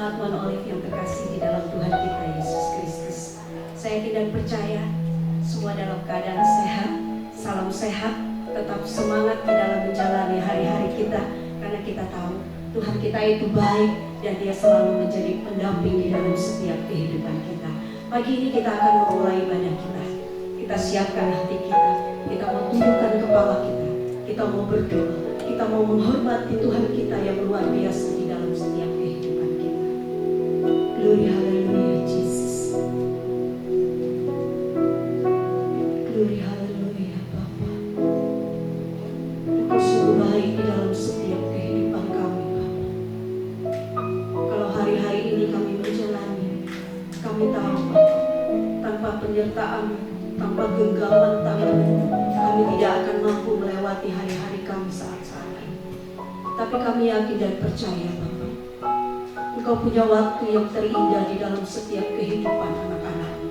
Jemaat One Olive yang terkasih di dalam Tuhan kita Yesus Kristus, saya yakin dan percaya semua dalam keadaan sehat. Salam sehat, tetap semangat di dalam menjalani hari-hari kita, karena kita tahu Tuhan kita itu baik dan Dia selalu menjadi pendamping di dalam setiap kehidupan kita. Pagi ini kita akan memulai ibadah kita. Kita siapkan hati kita, kita mau tundukkan kepala kita mau berdoa, kita mau menghormati Tuhan kita yang luar biasa di dalam setiap kehidupan kita. Glory, haleluya, Jesus. Glory, haleluya, Bapa. Engkau sungguh baik di dalam setiap kehidupan kami, Bapa. Kalau hari-hari ini kami menjalani, kami tahu, Bapa, tanpa penyertaan, tanpa genggaman tangan-Mu, kami tidak akan mampu melewati hari-hari kami saat-saat ini. Tapi kami yakin dan percaya, Bapa, Engkau punya waktu yang terindah di dalam setiap kehidupan anak-anak-Mu.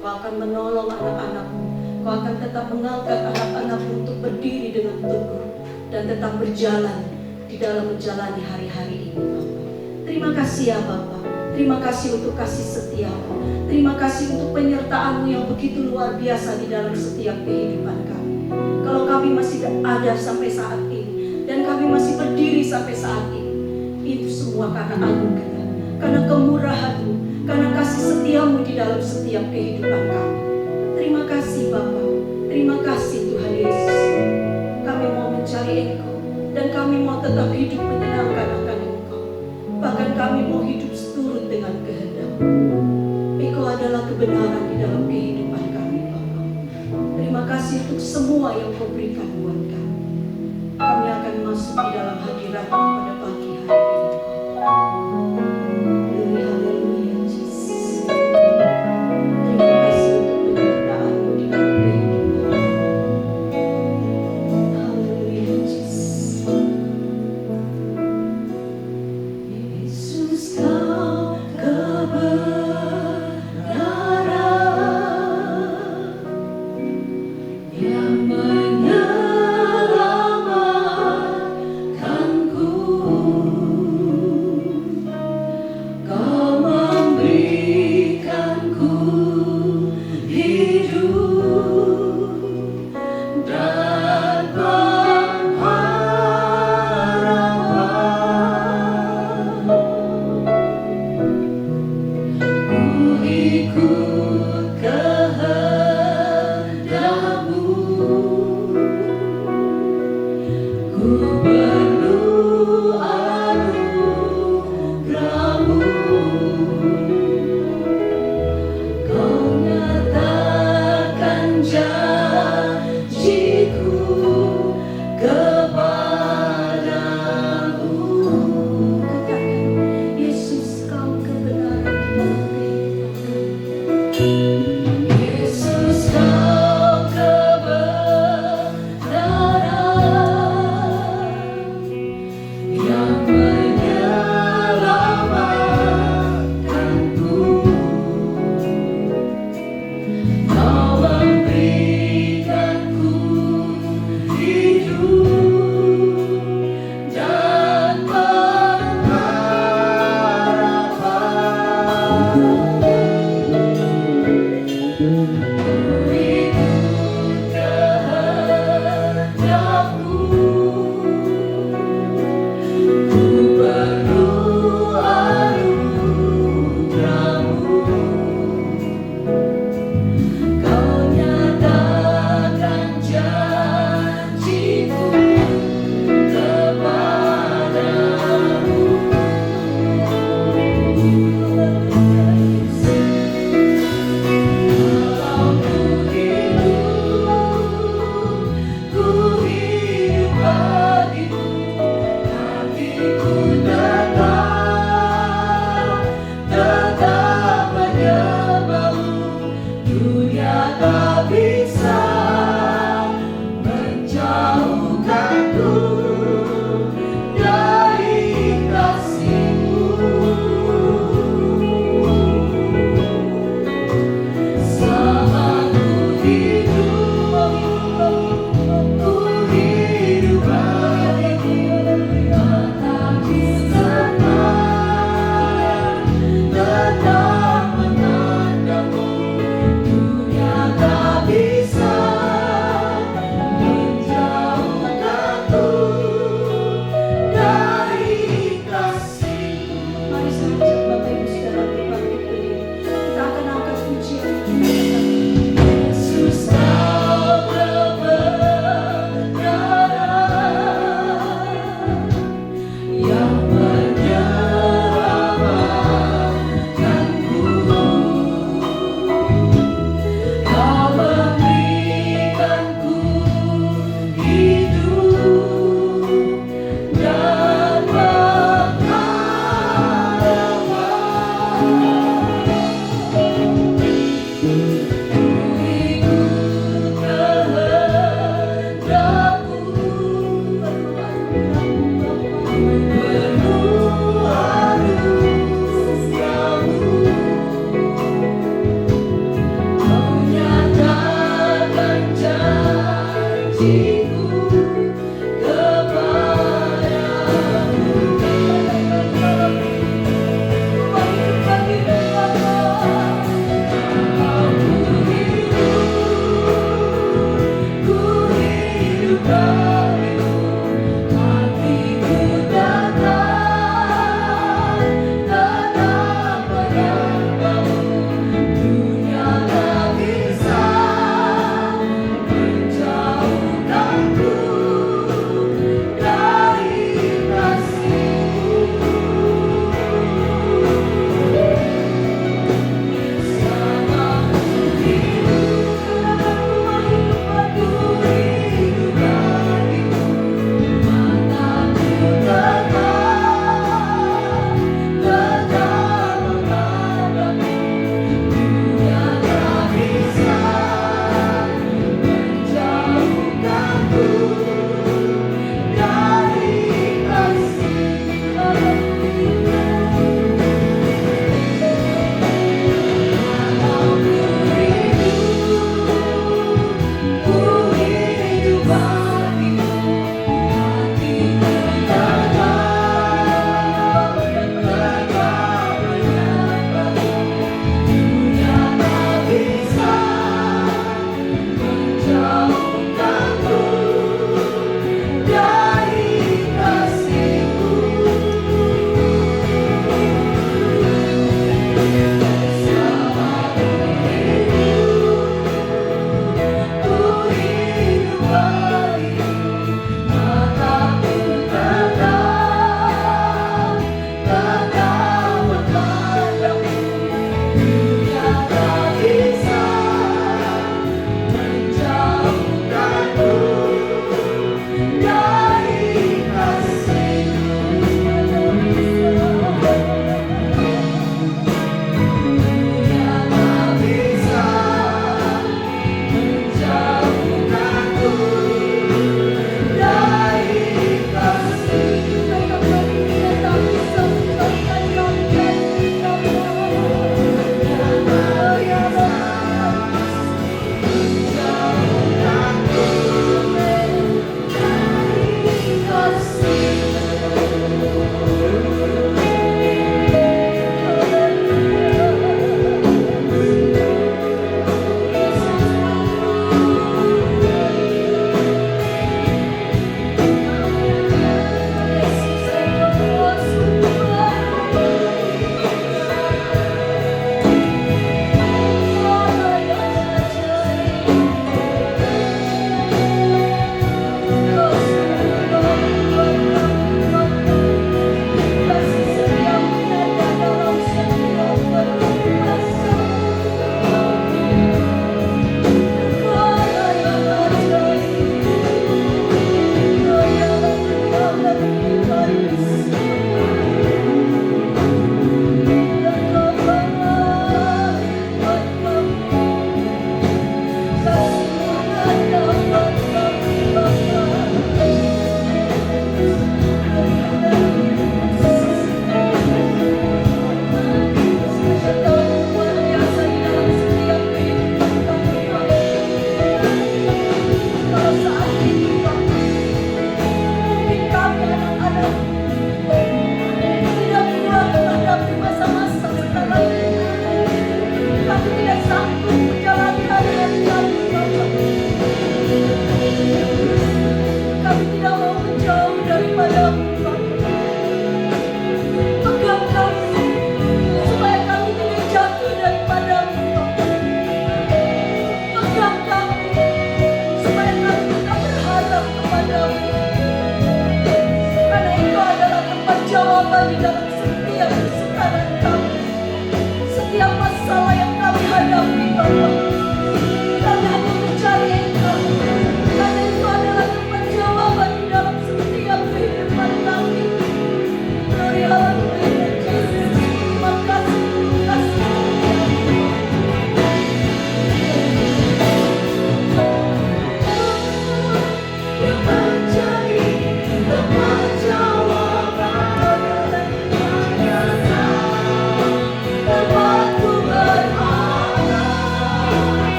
Kau akan menolong anak-anak-Mu. Kau akan tetap mengangkat anak-anak-Mu untuk berdiri dengan teguh dan tetap berjalan di dalam menjalani hari-hari ini, Bapa. Terima kasih ya Bapa. Terima kasih untuk kasih setia-Mu. Terima kasih untuk penyertaan-Mu yang begitu luar biasa di dalam setiap kehidupan kami. Kalau kami masih ada sampai saat ini dan kami masih berdiri sampai saat ini, itu semua karena anugerah, karena kemurahan-Mu, karena kasih setia-Mu di dalam setiap kehidupan kami. Terima kasih Bapa. Terima kasih Tuhan Yesus. Kami mau mencari Engkau dan kami mau tetap hidup menyenangkan akan Engkau. Bahkan kami mau hidup seturut dengan kehendak-Mu. Engkau adalah kebenaran di dalam kehidupan kami, Bapa. Terima kasih untuk semua yang Kau berikan buat kami. Kami akan masuk di dalam hadirat-Mu pada pagi hari ini. Glory, haleluya, Jesus. Terima kasih untuk penyertaan-Mu di dalam kehidupan. Haleluya, Jesus. Yesus, Kau kebenaran yang menyelamatkanku.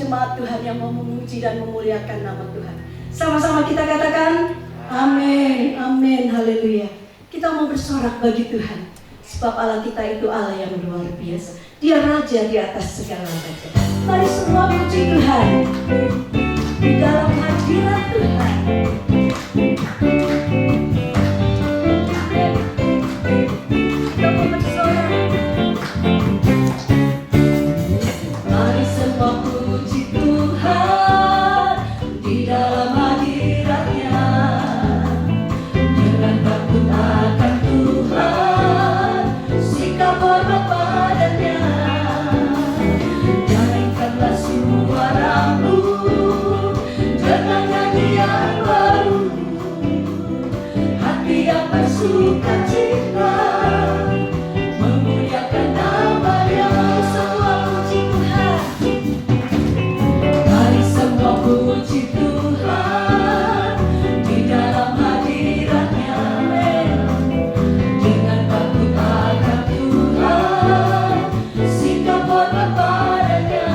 jemaat Tuhan yang mau memuji dan memuliakan nama Tuhan. Sama-sama kita katakan amin, amin, haleluya. Kita mau bersorak bagi Tuhan, sebab Allah kita itu Allah yang luar biasa. Dia Raja di atas segala raja. Mari semua puji Tuhan di dalam hadirat Tuhan. Kita mau bersorak. Mari semua puji Tuhan di dalam hadirat-Nya. Jangan takut akan Tuhan, sikap hormat padanya. Nyanyikanlah suaramu dengan nyanyian baru, hati yang bersuka cita memuliakan nama-Nya. Semua puji Tuhan. Mari semua puji Tuhan di dalam hadirat-Nya. Jangan takut akan Tuhan, sikap hormat padanya.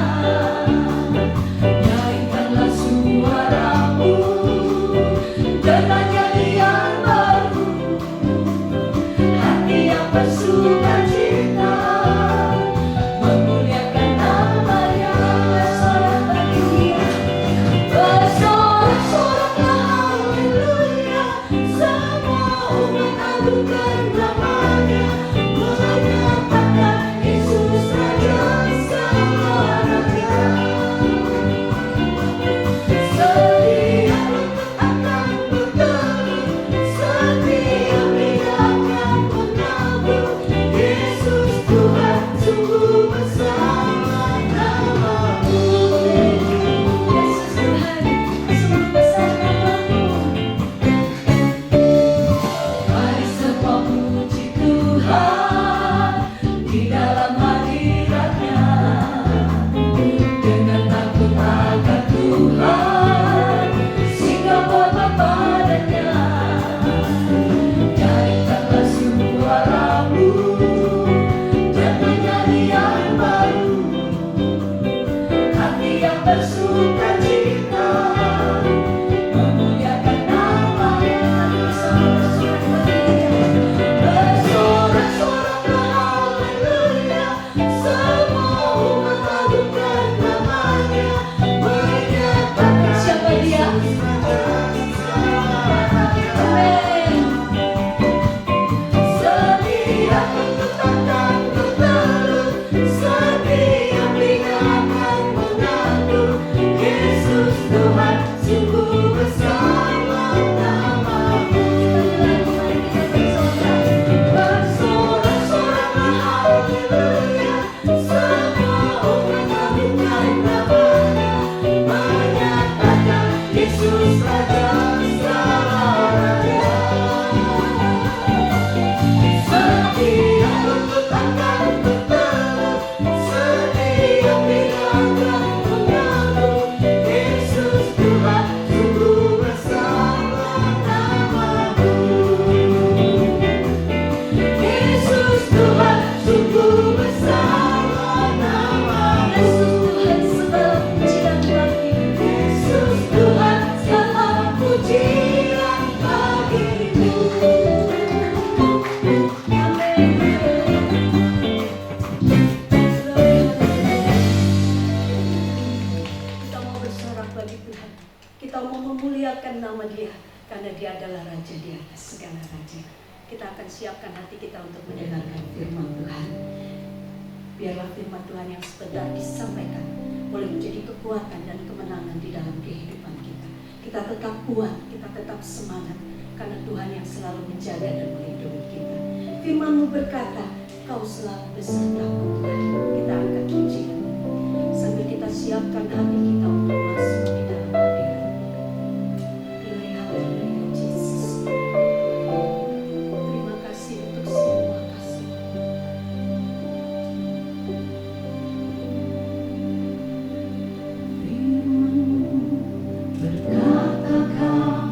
Nyanyikanlah suaramu dengan nyanyian baru, hati yang bersuka cita memuliakan nama-Nya. Bersorak bagi Dia, bersorak-soraklah haleluya. Semua umat agungkan nama-Nya, menyatakan Yesus Raja selamanya. Setiap lutut akan bertelut, setiap lidah akan mengaku, Yesus Tuhan sungguh besar nama-Mu. Yesus Tuhan sungguh besar nama-Mu. Mari semua puji Tuhan di dalam hadirat-Nya. Dengan takut akan Tuhan, sikap hormat padanya. Nyanyikanlah suaramu dengan nyanyian baru, hati yang bersuka cita memuliakan nama-Nya. Bersorak-soraklah haleluya. Semua umat agungkan nama-Nya, menyatakan siapa Dia. Amin. Setiap lutut akan bertelut, setiap lidah akan mengaku, Yesus Tuhan sungguh besar nama-Mu. Bersorak-soraklah haleluya. Semua umat agungkan nama-Nya, menyatakan Yesus Raja selamanya. Setiap lutut akan bertelut, setiap lidah akan mengaku, Yesus Tuhan sungguh besar nama-Mu. Yesus Tuhan sungguh besar nama-Mu. Yesus Tuhan segala pujian bagi. Yesus Tuhan segala pujian bagi-Mu. Amin. Kita mau bersorak bagi Tuhan. Kita mau memuliakan nama Dia, karena Dia adalah Raja di atas segala raja. Kita akan siapkan hati kita untuk mendengarkan firman Tuhan. Biarlah firman Tuhan yang sebentar disampaikan boleh menjadi kekuatan dan kemenangan di dalam kehidupan kita. Kita tetap kuat, kita tetap semangat, karena Tuhan yang selalu menjaga dan melindungi kita. Firman-Mu berkata, Kau selalu besertaku Tuhan. Kita angkat pujian sambil kita siapkan hati kita untuk masuk di dalam hadirat. Glory, haleluya, Jesus. Terima kasih untuk semua kasih. Firman-Mu berkata, Kau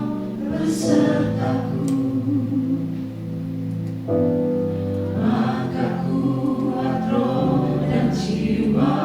besertaku, maka kuat roh dan jiwa.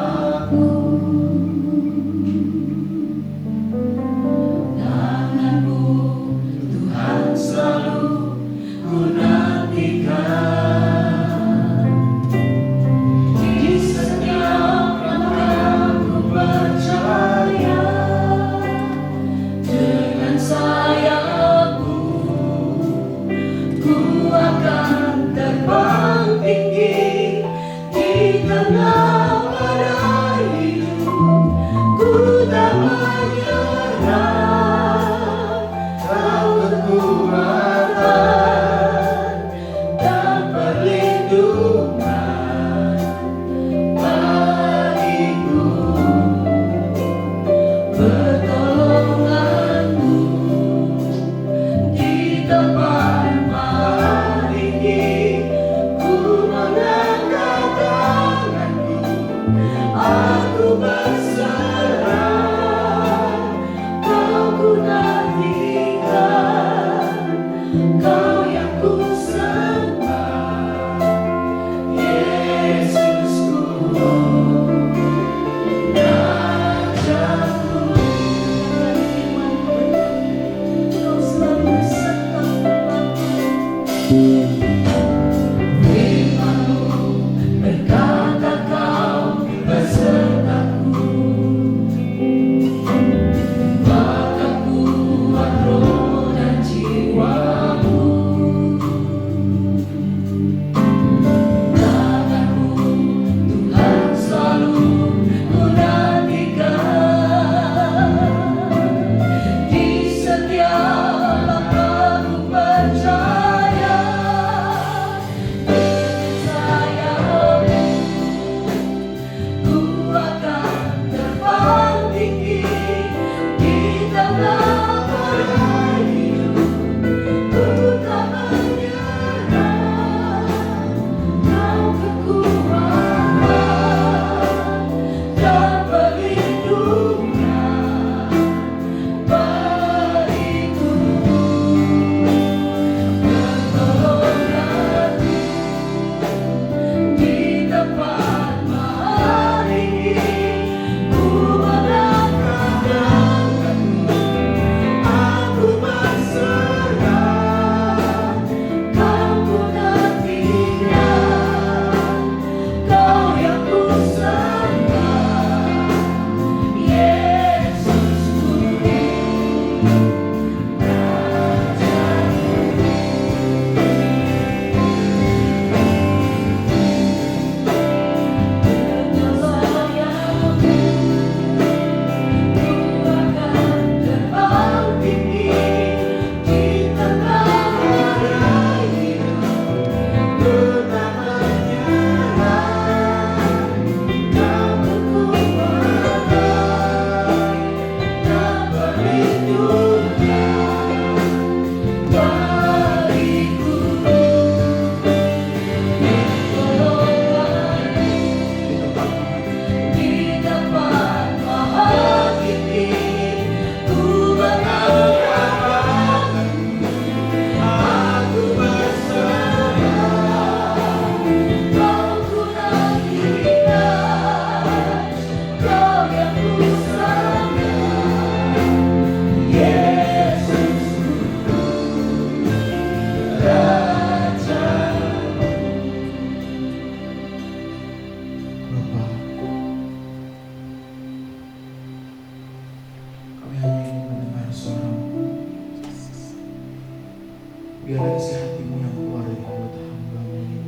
biarlah isi hati-Mu yang keluar dari mulut hamba-Mu ini.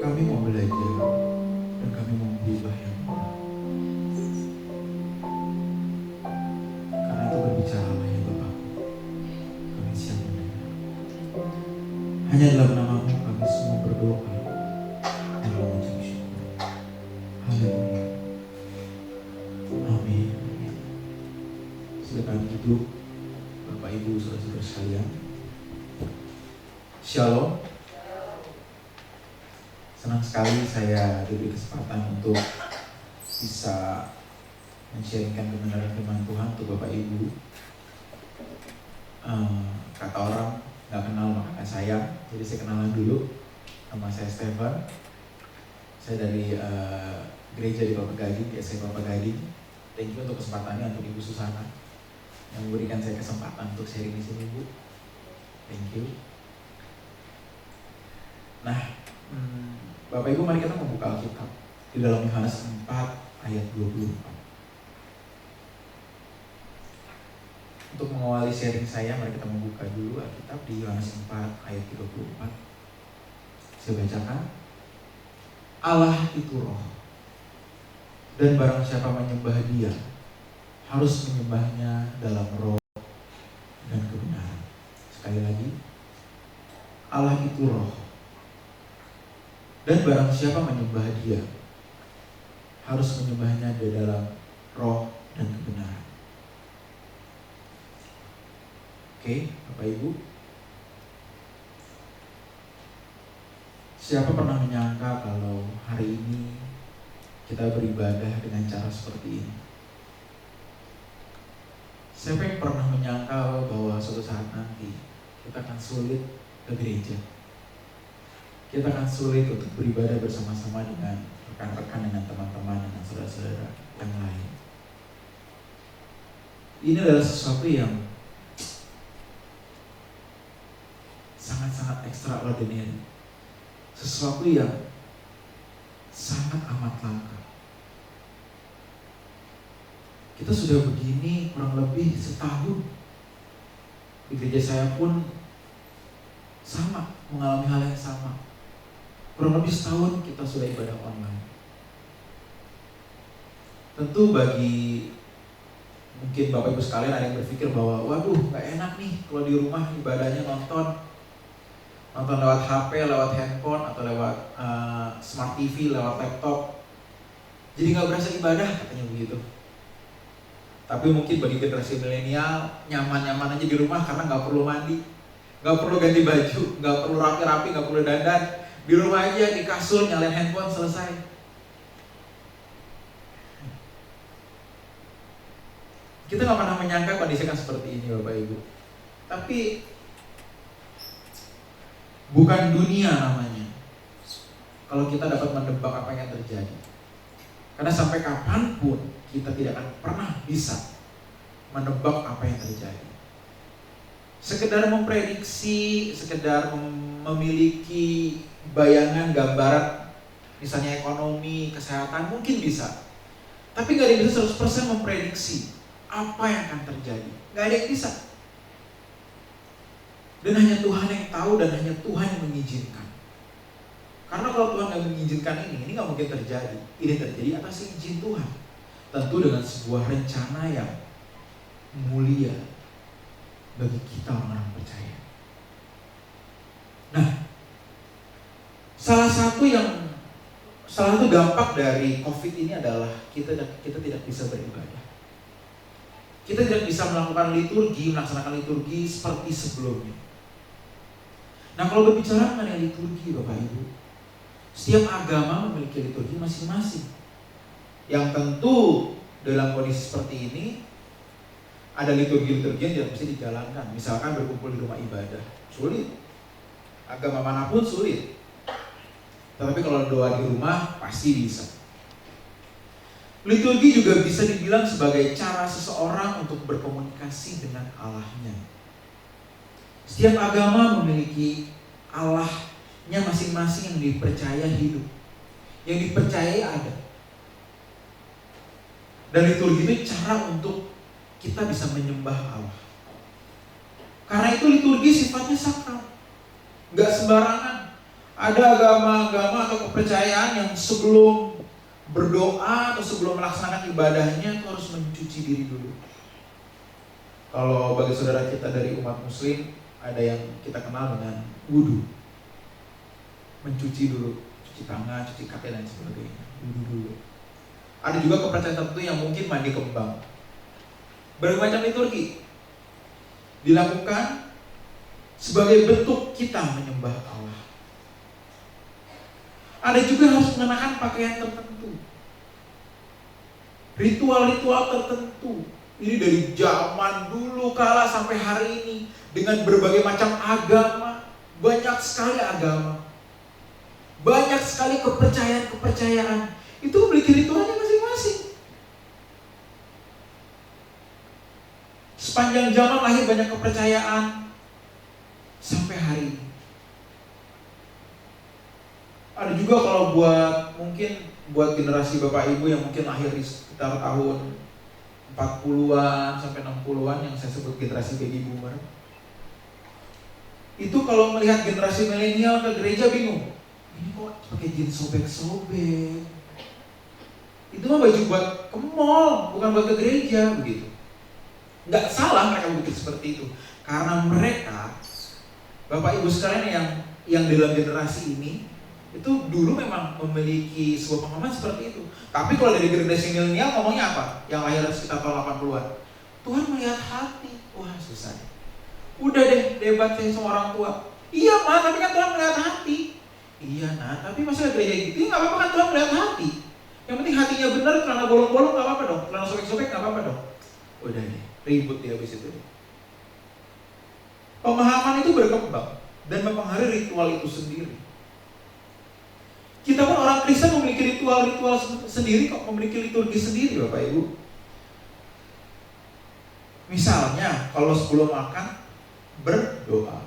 Kami mau belajar dan kami mau berubah ya Allah. Karena itu berbicaralah ya Bapakku, kami siap mendengar. Hanya dalam nama-Mu kami semua berdoa dan mengucap syukur. Haleluya. Amin. Silakan duduk Bapak Ibu saudara-saudara sekalian. Shalom. Senang sekali saya diberi kesempatan untuk bisa men-sharingkan kebenaran firman Tuhan untuk Bapak Ibu. Kata orang nggak kenal maka sayang, jadi saya kenalan dulu. Nama saya Stephen. Saya dari gereja di Kelapa Gading, di SMA Kelapa Gading. Thank you untuk kesempatannya untuk Ibu Susana yang memberikan saya kesempatan untuk sharing di sini, Bu. Thank you. Nah, Bapak Ibu, mari kita membuka Alkitab di dalam Yohanes 4 ayat 24. Untuk mengawali sharing saya, mari kita membuka dulu Alkitab di Yohanes 4 ayat 24. Saya bacakan. Allah itu roh, dan barang siapa menyembah Dia harus menyembahnya dalam roh dan kebenaran. Sekali lagi, Allah itu roh, dan barang siapa menyembah Dia harus menyembahnya di dalam roh dan kebenaran. Oke, Bapak Ibu, siapa pernah menyangka kalau hari ini kita beribadah dengan cara seperti ini? Siapa yang pernah menyangka bahwa suatu saat nanti kita akan sulit ke gereja? Kita akan sulit untuk beribadah bersama-sama dengan rekan-rekan, dengan teman-teman, dengan saudara-saudara yang lain. Ini adalah sesuatu yang sangat-sangat extraordinary. Sesuatu yang sangat amat langka. Kita sudah begini kurang lebih setahun. Di gereja saya pun sama, mengalami hal yang sama. Kurang lebih setahun kita sudah ibadah online. Tentu bagi mungkin Bapak Ibu sekalian ada yang berpikir bahwa waduh gak enak nih kalau di rumah ibadahnya nonton lewat HP, lewat handphone, atau lewat smart TV, lewat laptop. Jadi gak berasa ibadah, katanya begitu. Tapi mungkin bagi generasi milenial, nyaman-nyaman aja di rumah karena gak perlu mandi, gak perlu ganti baju, gak perlu rapi-rapi, gak perlu dandan. Di rumah aja, di kasur, nyalain handphone, selesai. Kita gak pernah menyangka kondisi kan seperti ini Bapak Ibu. Tapi bukan dunia namanya kalau kita dapat menebak apa yang terjadi. Karena sampai kapanpun kita tidak akan pernah bisa menebak apa yang terjadi. Sekedar memprediksi, sekedar memiliki bayangan, gambaran, misalnya ekonomi, kesehatan mungkin bisa. Tapi gak ada yang bisa 100% memprediksi apa yang akan terjadi. Gak ada yang bisa. Dan hanya Tuhan yang tahu dan hanya Tuhan yang mengizinkan. Karena kalau Tuhan gak mengizinkan ini gak mungkin terjadi. Ini terjadi atas izin Tuhan. Tentu dengan sebuah rencana yang mulia bagi kita orang-orang percaya. Nah, salah satu dampak dari COVID ini adalah kita tidak bisa beribadah. Kita tidak bisa melaksanakan liturgi seperti sebelumnya. Nah, kalau berbicara mengenai liturgi Bapak Ibu, setiap agama memiliki liturgi masing-masing. Yang tentu dalam kondisi seperti ini ada liturgi-liturgi yang tidak bisa dijalankan. Misalkan berkumpul di rumah ibadah, sulit. Agama manapun sulit. Tetapi kalau doa di rumah pasti bisa. Liturgi juga bisa dibilang sebagai cara seseorang untuk berkomunikasi dengan Allahnya. Setiap agama memiliki Allahnya masing-masing yang dipercaya hidup, yang dipercayai ada. Dan liturgi itu cara untuk kita bisa menyembah Allah. Karena itu liturgi sifatnya sakral, nggak sembarangan. Ada agama-agama atau kepercayaan yang sebelum berdoa atau sebelum melaksanakan ibadahnya itu harus mencuci diri dulu. Kalau bagi saudara kita dari umat Muslim, ada yang kita kenal dengan wudhu, mencuci dulu, cuci tangan, cuci kaki dan sebagainya, wudhu dulu. Ada juga kepercayaan tertentu yang mungkin mandi kembang. Berbagai macam liturgi dilakukan sebagai bentuk kita menyembah Allah. Ada juga harus mengenakan pakaian tertentu, ritual-ritual tertentu. Ini dari zaman dulu kala sampai hari ini, dengan berbagai macam agama, banyak sekali agama, banyak sekali kepercayaan-kepercayaan. Itu memiliki ritualnya masing-masing. Sepanjang zaman lahir banyak kepercayaan sampai hari ini. Ada juga kalau buat generasi Bapak Ibu yang mungkin lahir di sekitar tahun 40-an sampai 60-an yang saya sebut generasi baby boomer. Itu kalau melihat generasi milenial ke gereja bingung. Ini kok pakai jeans sobek-sobek? Itu mah baju buat ke mall, bukan buat ke gereja begitu. Nggak salah mereka berpikir seperti itu, karena mereka, Bapak Ibu sekalian yang dalam generasi ini itu dulu memang memiliki sebuah pengalaman seperti itu. Tapi kalau dari generasi milenial ngomongnya apa? Yang lahir sekitar tahun 80-an. Tuhan melihat hati. Wah, susah. Udah deh debat saya sama orang tua. Iya mah, tapi kan Tuhan melihat hati. Iya nah, tapi masalah gereja gitu nggak apa-apa kan Tuhan melihat hati. Yang penting hatinya benar, celana bolong-bolong nggak apa-apa dong, celana sobek-sobek nggak apa-apa dong. Udah deh, ribut dia habis itu. Pemahaman itu berkembang dan mempengaruhi ritual itu sendiri. Kita pun orang Kristen memiliki ritual-ritual sendiri kok, memiliki liturgi sendiri Bapak Ibu. Misalnya kalau sebelum makan berdoa,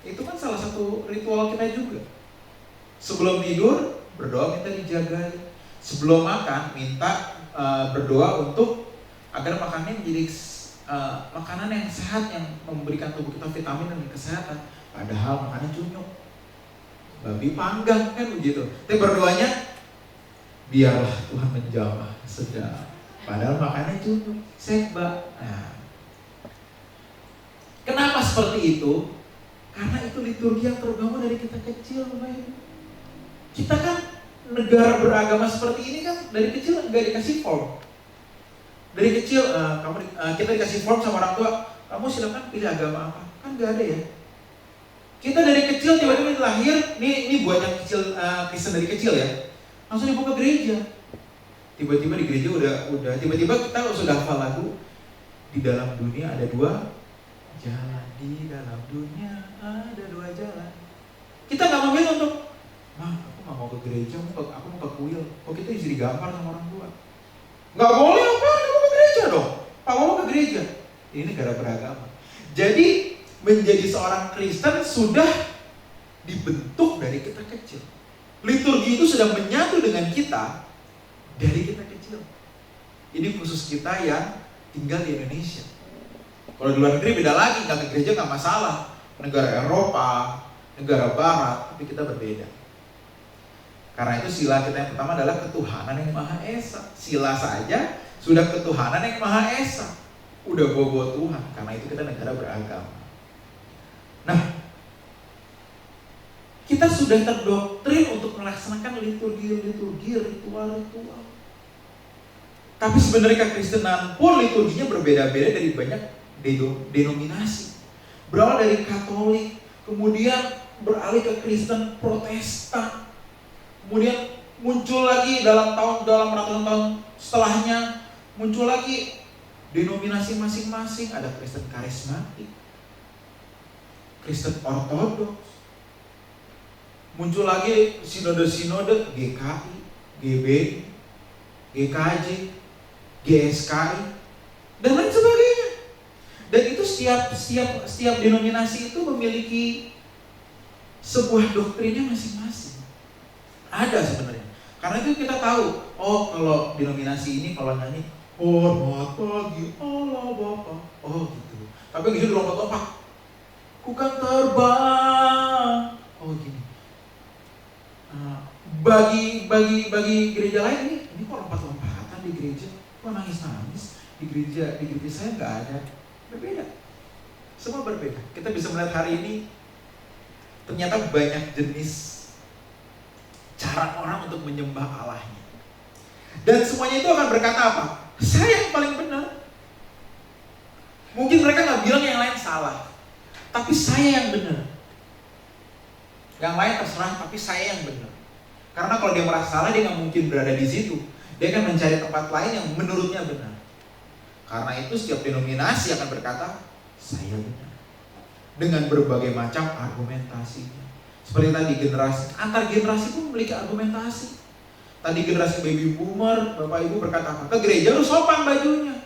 itu kan salah satu ritual kita juga. Sebelum tidur berdoa minta dijagai. Sebelum makan minta berdoa untuk agar makannya menjadi makanan yang sehat, yang memberikan tubuh kita vitamin dan kesehatan. Padahal makannya cunyuk, babi panggang kan begitu. Tapi berdoanya biarlah Tuhan menjamah sedap. Padahal makannya cunyuk, sekba. Nah, kenapa seperti itu? Karena itu liturgi yang terbangun dari kita kecil, Bapak Ibu. Kita kan negara beragama seperti ini kan dari kecil nggak dikasih form. Dari kecil kita dikasih form sama orang tua, kamu silakan pilih agama apa? Kan nggak ada ya. Kita dari kecil tiba-tiba lahir, ini buat yang kecil Kristen dari kecil ya, langsung dibawa ke gereja. Tiba-tiba di gereja udah tiba-tiba kita sudah hafal lagu, di dalam dunia ada dua jalan, di dalam dunia ada dua jalan. Kita nggak memilih untuk, aku nggak mau ke gereja, aku mau ke kuil. Kok kita isi digampar sama orang tua? Nggak boleh apa? Kamu ke gereja dong. Pak mau ke gereja. Ini negara beragama. Jadi menjadi seorang Kristen sudah dibentuk dari kita kecil. Liturgi itu sudah menyatu dengan kita dari kita kecil. Ini khusus kita yang tinggal di Indonesia. Kalau di luar negeri beda lagi, nggak ke gereja nggak masalah. Negara Eropa, negara Barat, tapi kita berbeda. Karena itu sila kita yang pertama adalah ketuhanan yang Maha Esa. Sila saja sudah ketuhanan yang Maha Esa. Udah bawa Tuhan, karena itu kita negara beragama. Nah, kita sudah terdoktrin untuk melaksanakan liturgi-liturgi, ritual-ritual. Tapi sebenarnya kekristenan pun liturginya berbeda-beda dari banyak denominasi. Berawal dari Katolik, kemudian beralih ke Kristen Protestan, kemudian muncul lagi dalam ratusan tahun setelahnya, muncul lagi denominasi masing-masing. Ada Kristen Karismatik, Kristen Ortodoks, muncul lagi sinode-sinode GKI, GBI, GKJ, GSKI, dan lain sebagainya. Dan itu setiap denominasi itu memiliki sebuah doktrinnya masing-masing. Ada sebenarnya. Karena itu kita tahu, oh kalau denominasi ini kalau nyanyi hormat bagi Allah Bapa, oh gitu. Tapi gitu lompat-lompat, ku kan terbang. Oh gini. Bagi gereja lain ini kok lompat-lompatan di gereja, kok nangis-nangis di gereja saya nggak ada. Berbeda, semua berbeda. Kita bisa melihat hari ini ternyata banyak jenis cara orang untuk menyembah Allahnya, dan semuanya itu akan berkata apa? Saya yang paling benar. Mungkin mereka nggak bilang yang lain salah, tapi saya yang benar. Yang lain terserah, tapi saya yang benar. Karena kalau dia merasa salah, dia nggak mungkin berada di situ. Dia akan mencari tempat lain yang menurutnya benar. Karena itu setiap denominasi akan berkata, saya benar. Dengan berbagai macam argumentasinya. Seperti tadi generasi, antar generasi pun memiliki argumentasi. Tadi generasi baby boomer, bapak ibu berkata apa? Ke gereja lu sopan bajunya.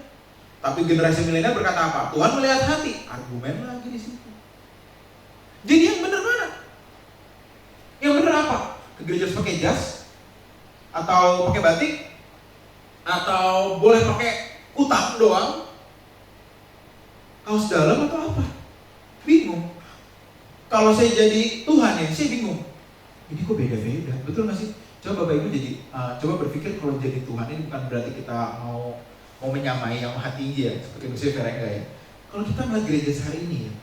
Tapi generasi milenial berkata apa? Tuhan melihat hati. Argumen lagi di situ. Jadi yang benar mana? Yang benar apa? Ke gereja harus pakai jas, atau pakai batik, atau boleh pakai kutang doang, kaos dalam atau apa? Bingung. Kalau saya jadi Tuhan ya, saya bingung. Ini kok beda-beda, betul nggak sih? Coba bapak ibu coba berpikir kalau jadi Tuhan ini bukan berarti kita mau menyamai yang maha tinggi ya, seperti Musa Ferenga ya. Kalau kita melihat gereja hari ini ya,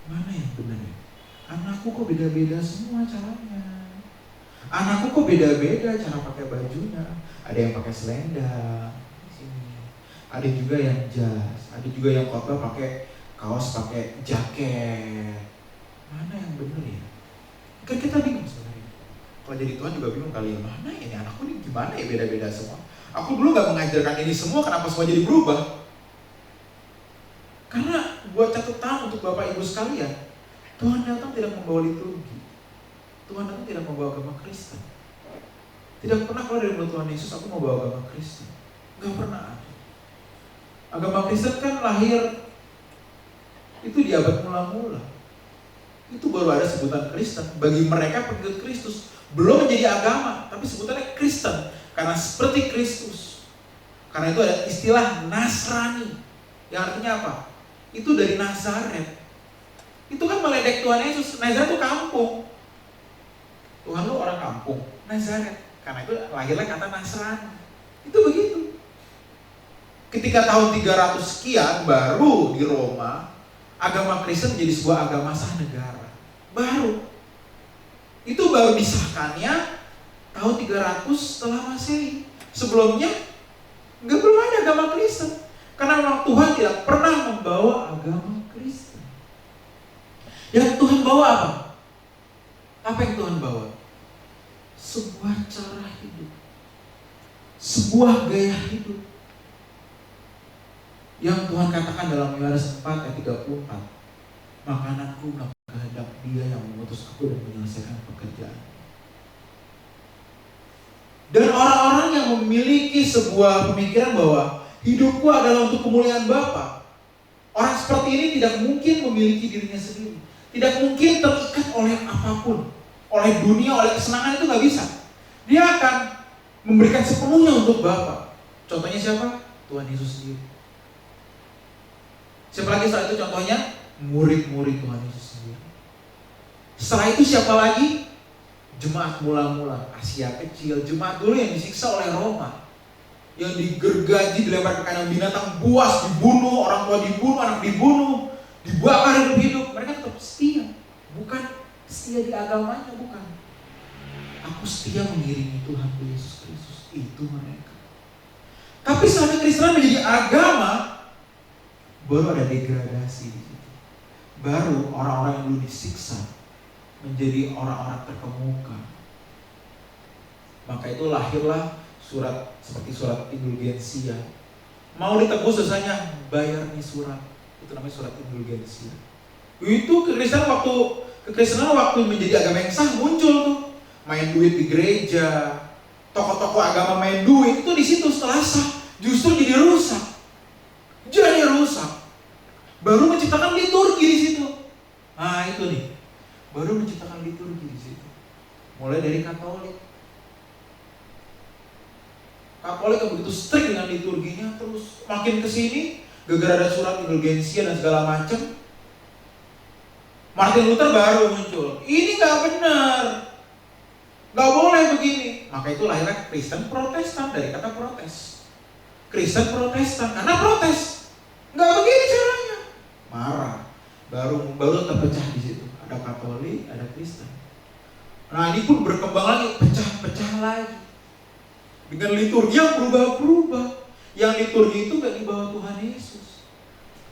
mana yang benar ya? Anakku kok beda-beda semua caranya. Anakku kok beda-beda cara pakai bajunya. Ada yang pakai selendang di sini. Ada juga yang jas. Ada juga yang khotbah pakai kaos, pakai jaket. Mana yang benar ya? Kan kita bingung sebenarnya. Kalau jadi Tuhan juga bingung kali ya. Mana ini anakku ini gimana ya beda-beda semua? Aku dulu gak mengajarkan ini semua, kenapa semua jadi berubah? Karena buat catatan untuk Bapak Ibu sekalian, Tuhan datang tidak membawa liturgi. Tuhan datang tidak membawa agama Kristen. Tidak pernah keluar dari mulut Tuhan Yesus, aku mau bawa agama Kristen. Gak pernah ada. Agama Kristen kan lahir itu di abad mula-mula. Itu baru ada sebutan Kristen. Bagi mereka pengikut Kristus belum menjadi agama, tapi sebutannya Kristen. Karena seperti Kristus. Karena itu ada istilah Nasrani. Yang artinya apa? Itu dari Nazaret. Itu kan meledek Tuhan Yesus. Nazaret itu kampung. Tuhan lu orang kampung, Nazaret. Karena itu lahirlah kata Nasrani. Itu begitu. Ketika tahun 300 sekian baru di Roma agama Kristen menjadi sebuah agama sah negara. Baru. Itu baru disahkannya tahun 300 setelah Masehi. Sebelumnya belum ada agama Kristen. Karena memang Tuhan tidak pernah membawa agama Kristen. Yang Tuhan bawa apa? Apa yang Tuhan bawa? Sebuah cara hidup, sebuah gaya hidup. Yang Tuhan katakan dalam Yohanes 4 ayat 34, makananku melakukan kehendak Dia yang mengutus aku dan menyelesaikan pekerjaan. Dan orang-orang yang memiliki sebuah pemikiran bahwa hidupku adalah untuk kemuliaan Bapa, orang seperti ini tidak mungkin memiliki dirinya sendiri. Tidak mungkin terikat oleh apapun, oleh dunia, oleh kesenangan, itu gak bisa. Dia akan memberikan sepenuhnya untuk Bapa. Contohnya siapa? Tuhan Yesus sendiri. Siapa lagi setelah itu contohnya? Murid-murid Tuhan Yesus sendiri. Setelah itu siapa lagi? Jemaat mula-mula, Asia kecil, jemaat dulu yang disiksa oleh Roma, yang digergaji, dilempar ke kandang binatang, buas, dibunuh, orang tua dibunuh, anak dibunuh, dibakar hidup-hidup. Mereka tetap setia. Bukan setia di agamanya, bukan. Aku setia mengiringi Tuhan Yesus Kristus. Itu mereka. Tapi setelah Kristen menjadi agama, baru ada degradasi di situ. Baru orang-orang yang dulu disiksa menjadi orang-orang terkemuka. Maka itu lahirlah surat seperti surat indulgensia. Mau ditebus dosanya, bayar nih surat. Itu namanya surat indulgensia. Itu kekristenan waktu menjadi agama yang sah muncul tuh. Main duit di gereja, tokoh-tokoh agama main duit itu di situ setelah sah justru jadi rusak. Jadi rusak. Baru menciptakan liturgi di situ. Nah, itu nih. Baru menciptakan liturgi di situ. Mulai dari Katolik. Katolik yang begitu strict dengan liturginya, terus makin kesini gara-gara ada surat indulgensia dan segala macam, Martin Luther baru muncul. Ini nggak benar, nggak boleh begini. Maka itu lahirnya Kristen Protestan, dari kata protes. Kristen Protestan karena protes. Nggak begini caranya. Marah. Baru terpecah di situ. Ada Katolik, ada Kristen. Nah ini pun berkembang lagi, pecah-pecah lagi. Dengan liturgi yang berubah-berubah. Yang liturgi itu nggak di bawah Tuhan Yesus.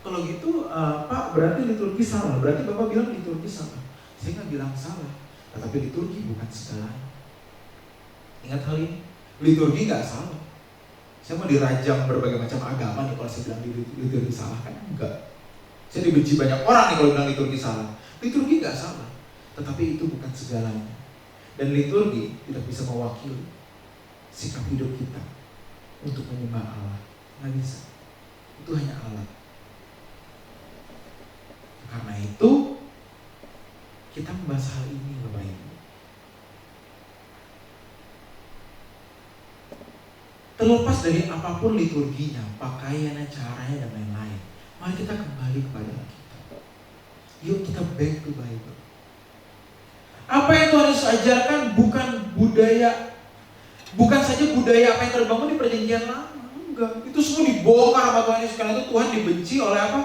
Kalau gitu, Pak, berarti liturgi salah. Berarti Bapak bilang liturgi salah. Saya nggak bilang salah, tetapi liturgi bukan segalanya. Ingat hal ini, liturgi nggak salah. Saya mau dirajam berbagai macam agama nih kalau saya bilang liturgi salah, kan enggak. Saya dibenci banyak orang nih kalau bilang liturgi salah. Liturgi nggak salah, tetapi itu bukan segalanya. Dan liturgi tidak bisa mewakili sikap hidup kita untuk menyembah Allah. Nggak bisa. Itu hanya alat. Karena itu kita membahas hal ini, Bapak Ibu. Terlepas dari apapun liturginya, pakaiannya, caranya, dan lain-lain, mari kita kembali kepada kita. Yuk kita back to Bible. Apa yang Tuhan Yesus ajarkan bukan budaya, bukan saja budaya apa yang terbangun di perjanjian lama. Enggak, itu semua dibongkar sama Tuhan Yesus. Karena itu Tuhan dibenci oleh apa?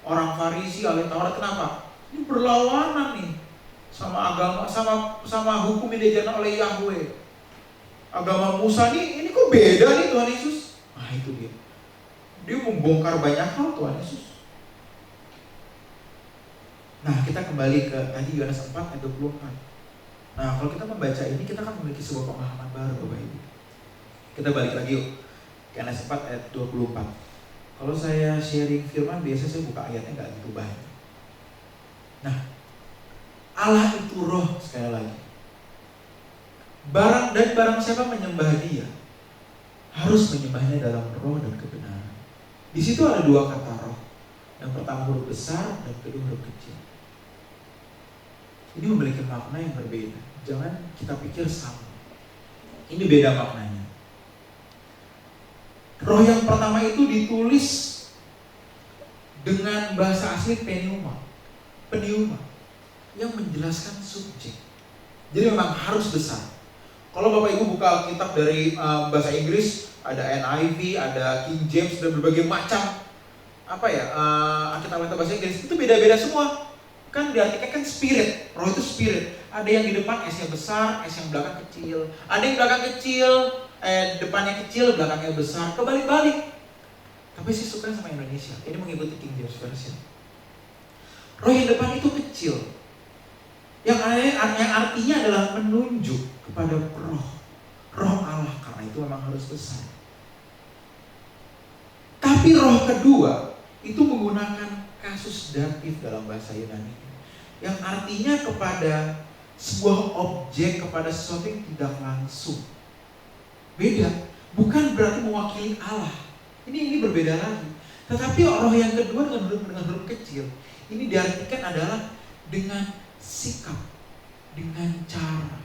Orang Farisi, oleh Taurat. Kenapa? Ini berlawanan nih sama agama, sama hukum yang diajarkan oleh Yahweh. Agama Musa ini kok beda nih Tuhan Yesus? Nah itu dia. Dia membongkar banyak hal Tuhan Yesus. Nah kita kembali ke tadi Yohanes 4 ayat 24. Nah kalau kita membaca ini kita akan memiliki sebuah pemahaman baru Bapak Ibu. Kita balik lagi yuk ke Yohanes 4 ayat 24. Kalau saya sharing firman, biasa saya buka ayatnya nggak gitu banyak. Nah, Allah itu roh, sekali lagi. Barang siapa menyembah Dia, harus menyembahnya dalam roh dan kebenaran. Di situ ada dua kata roh. Yang pertama huruf besar, dan kedua huruf kecil. Ini memiliki makna yang berbeda. Jangan kita pikir sama. Ini beda maknanya. Roh yang pertama itu ditulis dengan bahasa asli pneuma, yang menjelaskan subjek. Jadi memang harus besar. Kalau Bapak Ibu buka kitab dari bahasa Inggris, ada NIV, ada King James, dan berbagai macam alkitab bahasa Inggris itu beda-beda semua. Kan diartikan kan spirit, roh itu spirit. Ada yang di depan S-nya besar, S yang belakang kecil. Ada yang belakang kecil, depannya kecil, belakangnya besar, kebalik-balik. Tapi saya suka sama Indonesia. Ini mengikuti King James Version. Roh yang depan itu kecil. Yang artinya adalah menunjuk kepada roh Allah, karena itu memang harus besar. Tapi roh kedua itu menggunakan kasus datif dalam bahasa Yunani, yang artinya kepada sebuah objek, kepada sesuatu yang tidak langsung. Beda, bukan berarti mewakili Allah. Ini berbeda lagi. Tetapi roh yang kedua dengan huruf kecil, ini diartikan adalah dengan sikap, dengan cara.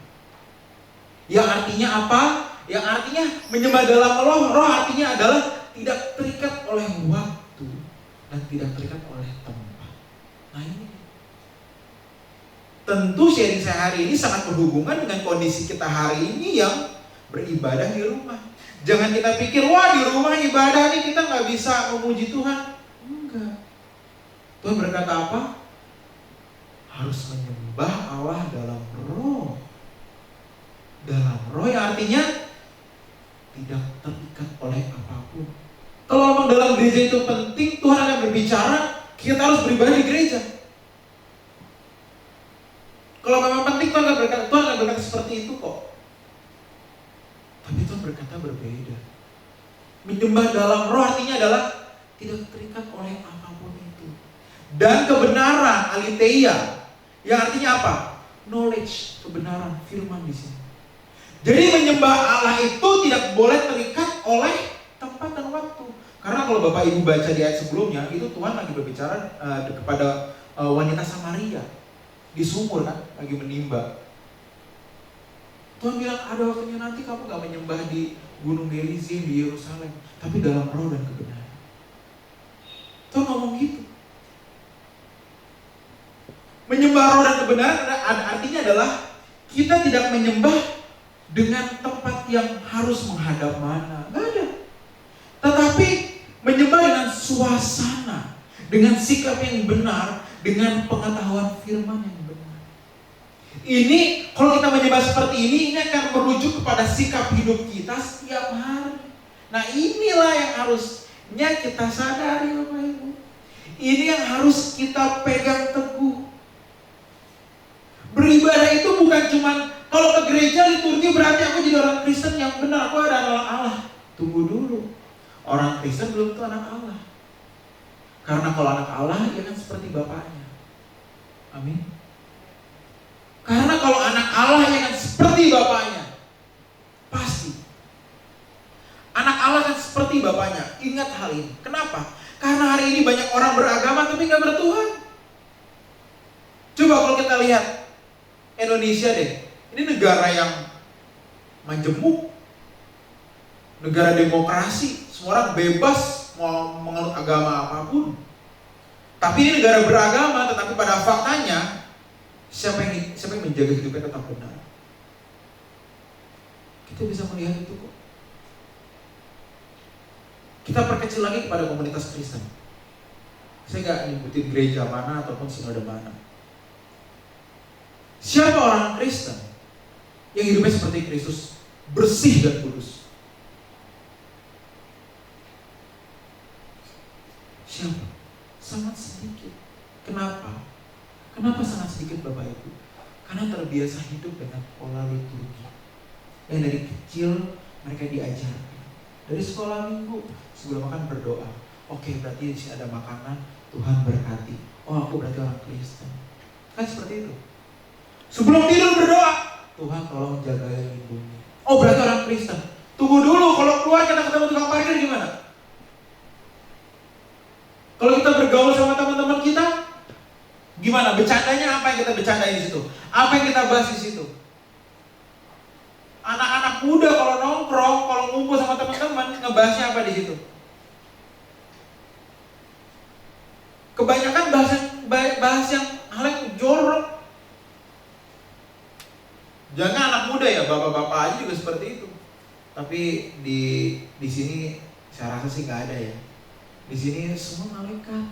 Yang artinya apa? Yang artinya menyembah dalam roh. Roh artinya adalah tidak terikat oleh waktu dan tidak terikat oleh tempat. Nah ini tentu sharing saya hari ini sangat berhubungan dengan kondisi kita hari ini yang beribadah di rumah. Jangan kita pikir, wah di rumah ibadah nih kita nggak bisa memuji Tuhan. Enggak. Tuhan berkata apa? Harus menyembah Allah dalam roh. Dalam roh yang artinya tidak terikat oleh apapun. Kalau memang dalam gereja itu penting, Tuhan akan berbicara, kita harus beribadah di gereja. Kalau memang penting, Tuhan akan berkata seperti itu kok. Tapi Tuhan berkata berbeda. Menyembah dalam roh artinya adalah tidak terikat oleh apapun itu. Dan kebenaran, aletheia, yang artinya apa? Knowledge, kebenaran, firman di sini. Jadi menyembah Allah itu tidak boleh terikat oleh tempat dan waktu. Karena kalau Bapak Ibu baca di ayat sebelumnya, itu Tuhan lagi berbicara kepada wanita Samaria di sumur kan, lagi menimba. Tuhan bilang ada waktunya nanti kamu gak menyembah di Gunung Gerizim di Yerusalem, tapi dalam roh dan kebenaran. Tuhan ngomong gitu. Menyembah menyembah roh dan kebenaran artinya adalah kita tidak menyembah dengan tempat yang harus menghadap mana. Nggak ada. Tetapi menyembah dengan suasana, dengan sikap yang benar, dengan pengetahuan firman yang benar. Ini kalau kita menyembah seperti ini akan merujuk kepada sikap hidup kita setiap hari. Nah inilah yang harusnya kita sadari Bapak Ibu. Ini yang harus kita pegang teguh. Beribadah itu bukan cuma kalau ke gereja liturgi berarti aku jadi orang Kristen yang benar, aku ada anak Allah. Tunggu dulu. Orang Kristen belum tentu anak Allah. Karena kalau anak Allah ya kan seperti bapaknya. Amin. Karena kalau anak Allah ya kan seperti bapaknya. Pasti. Anak Allah kan seperti bapaknya. Ingat hal ini. Kenapa? Karena hari ini banyak orang beragama tapi gak bertuhan. Coba kalau kita lihat Indonesia deh. Ini negara yang majemuk. Negara demokrasi. Semua orang bebas mau menganut agama apapun. Tapi ini negara beragama, tetapi pada faktanya siapa yang menjaga hidupnya tetap benar. Kita bisa melihat itu kok. Kita perkecil lagi kepada komunitas Kristen. Saya nggak nyebutin gereja mana ataupun sinode mana. Siapa orang Kristen yang hidupnya seperti Kristus, bersih dan kudus? Siapa? Sangat sedikit. Kenapa? Kenapa sangat sedikit Bapak Ibu? Karena terbiasa hidup dengan pola liturgi yang dari kecil mereka diajarkan. Dari sekolah minggu sebelum makan berdoa. Oke, berarti di sini ada makanan, Tuhan berkati. Oh, aku berarti orang Kristen. Kan seperti itu. Sebelum tidur berdoa, Tuhan tolong jaga dan lindungi. Oh, berarti orang Kristen. Tunggu dulu, kalau keluar kita ketemu tukang parkir gimana? Kalau kita bergaul sama teman-teman kita, gimana? Bercandanya apa yang kita bercandain di situ? Apa yang kita bahas di situ? Anak-anak muda kalau nongkrong, kalau ngumpul sama teman-teman, ngebahasnya apa di situ? Kebanyakan bahas yang hal yang jorok. Jangan anak muda ya, bapak-bapak aja juga seperti itu. Tapi di sini saya rasa sih nggak ada ya. Di sini semua malaikat.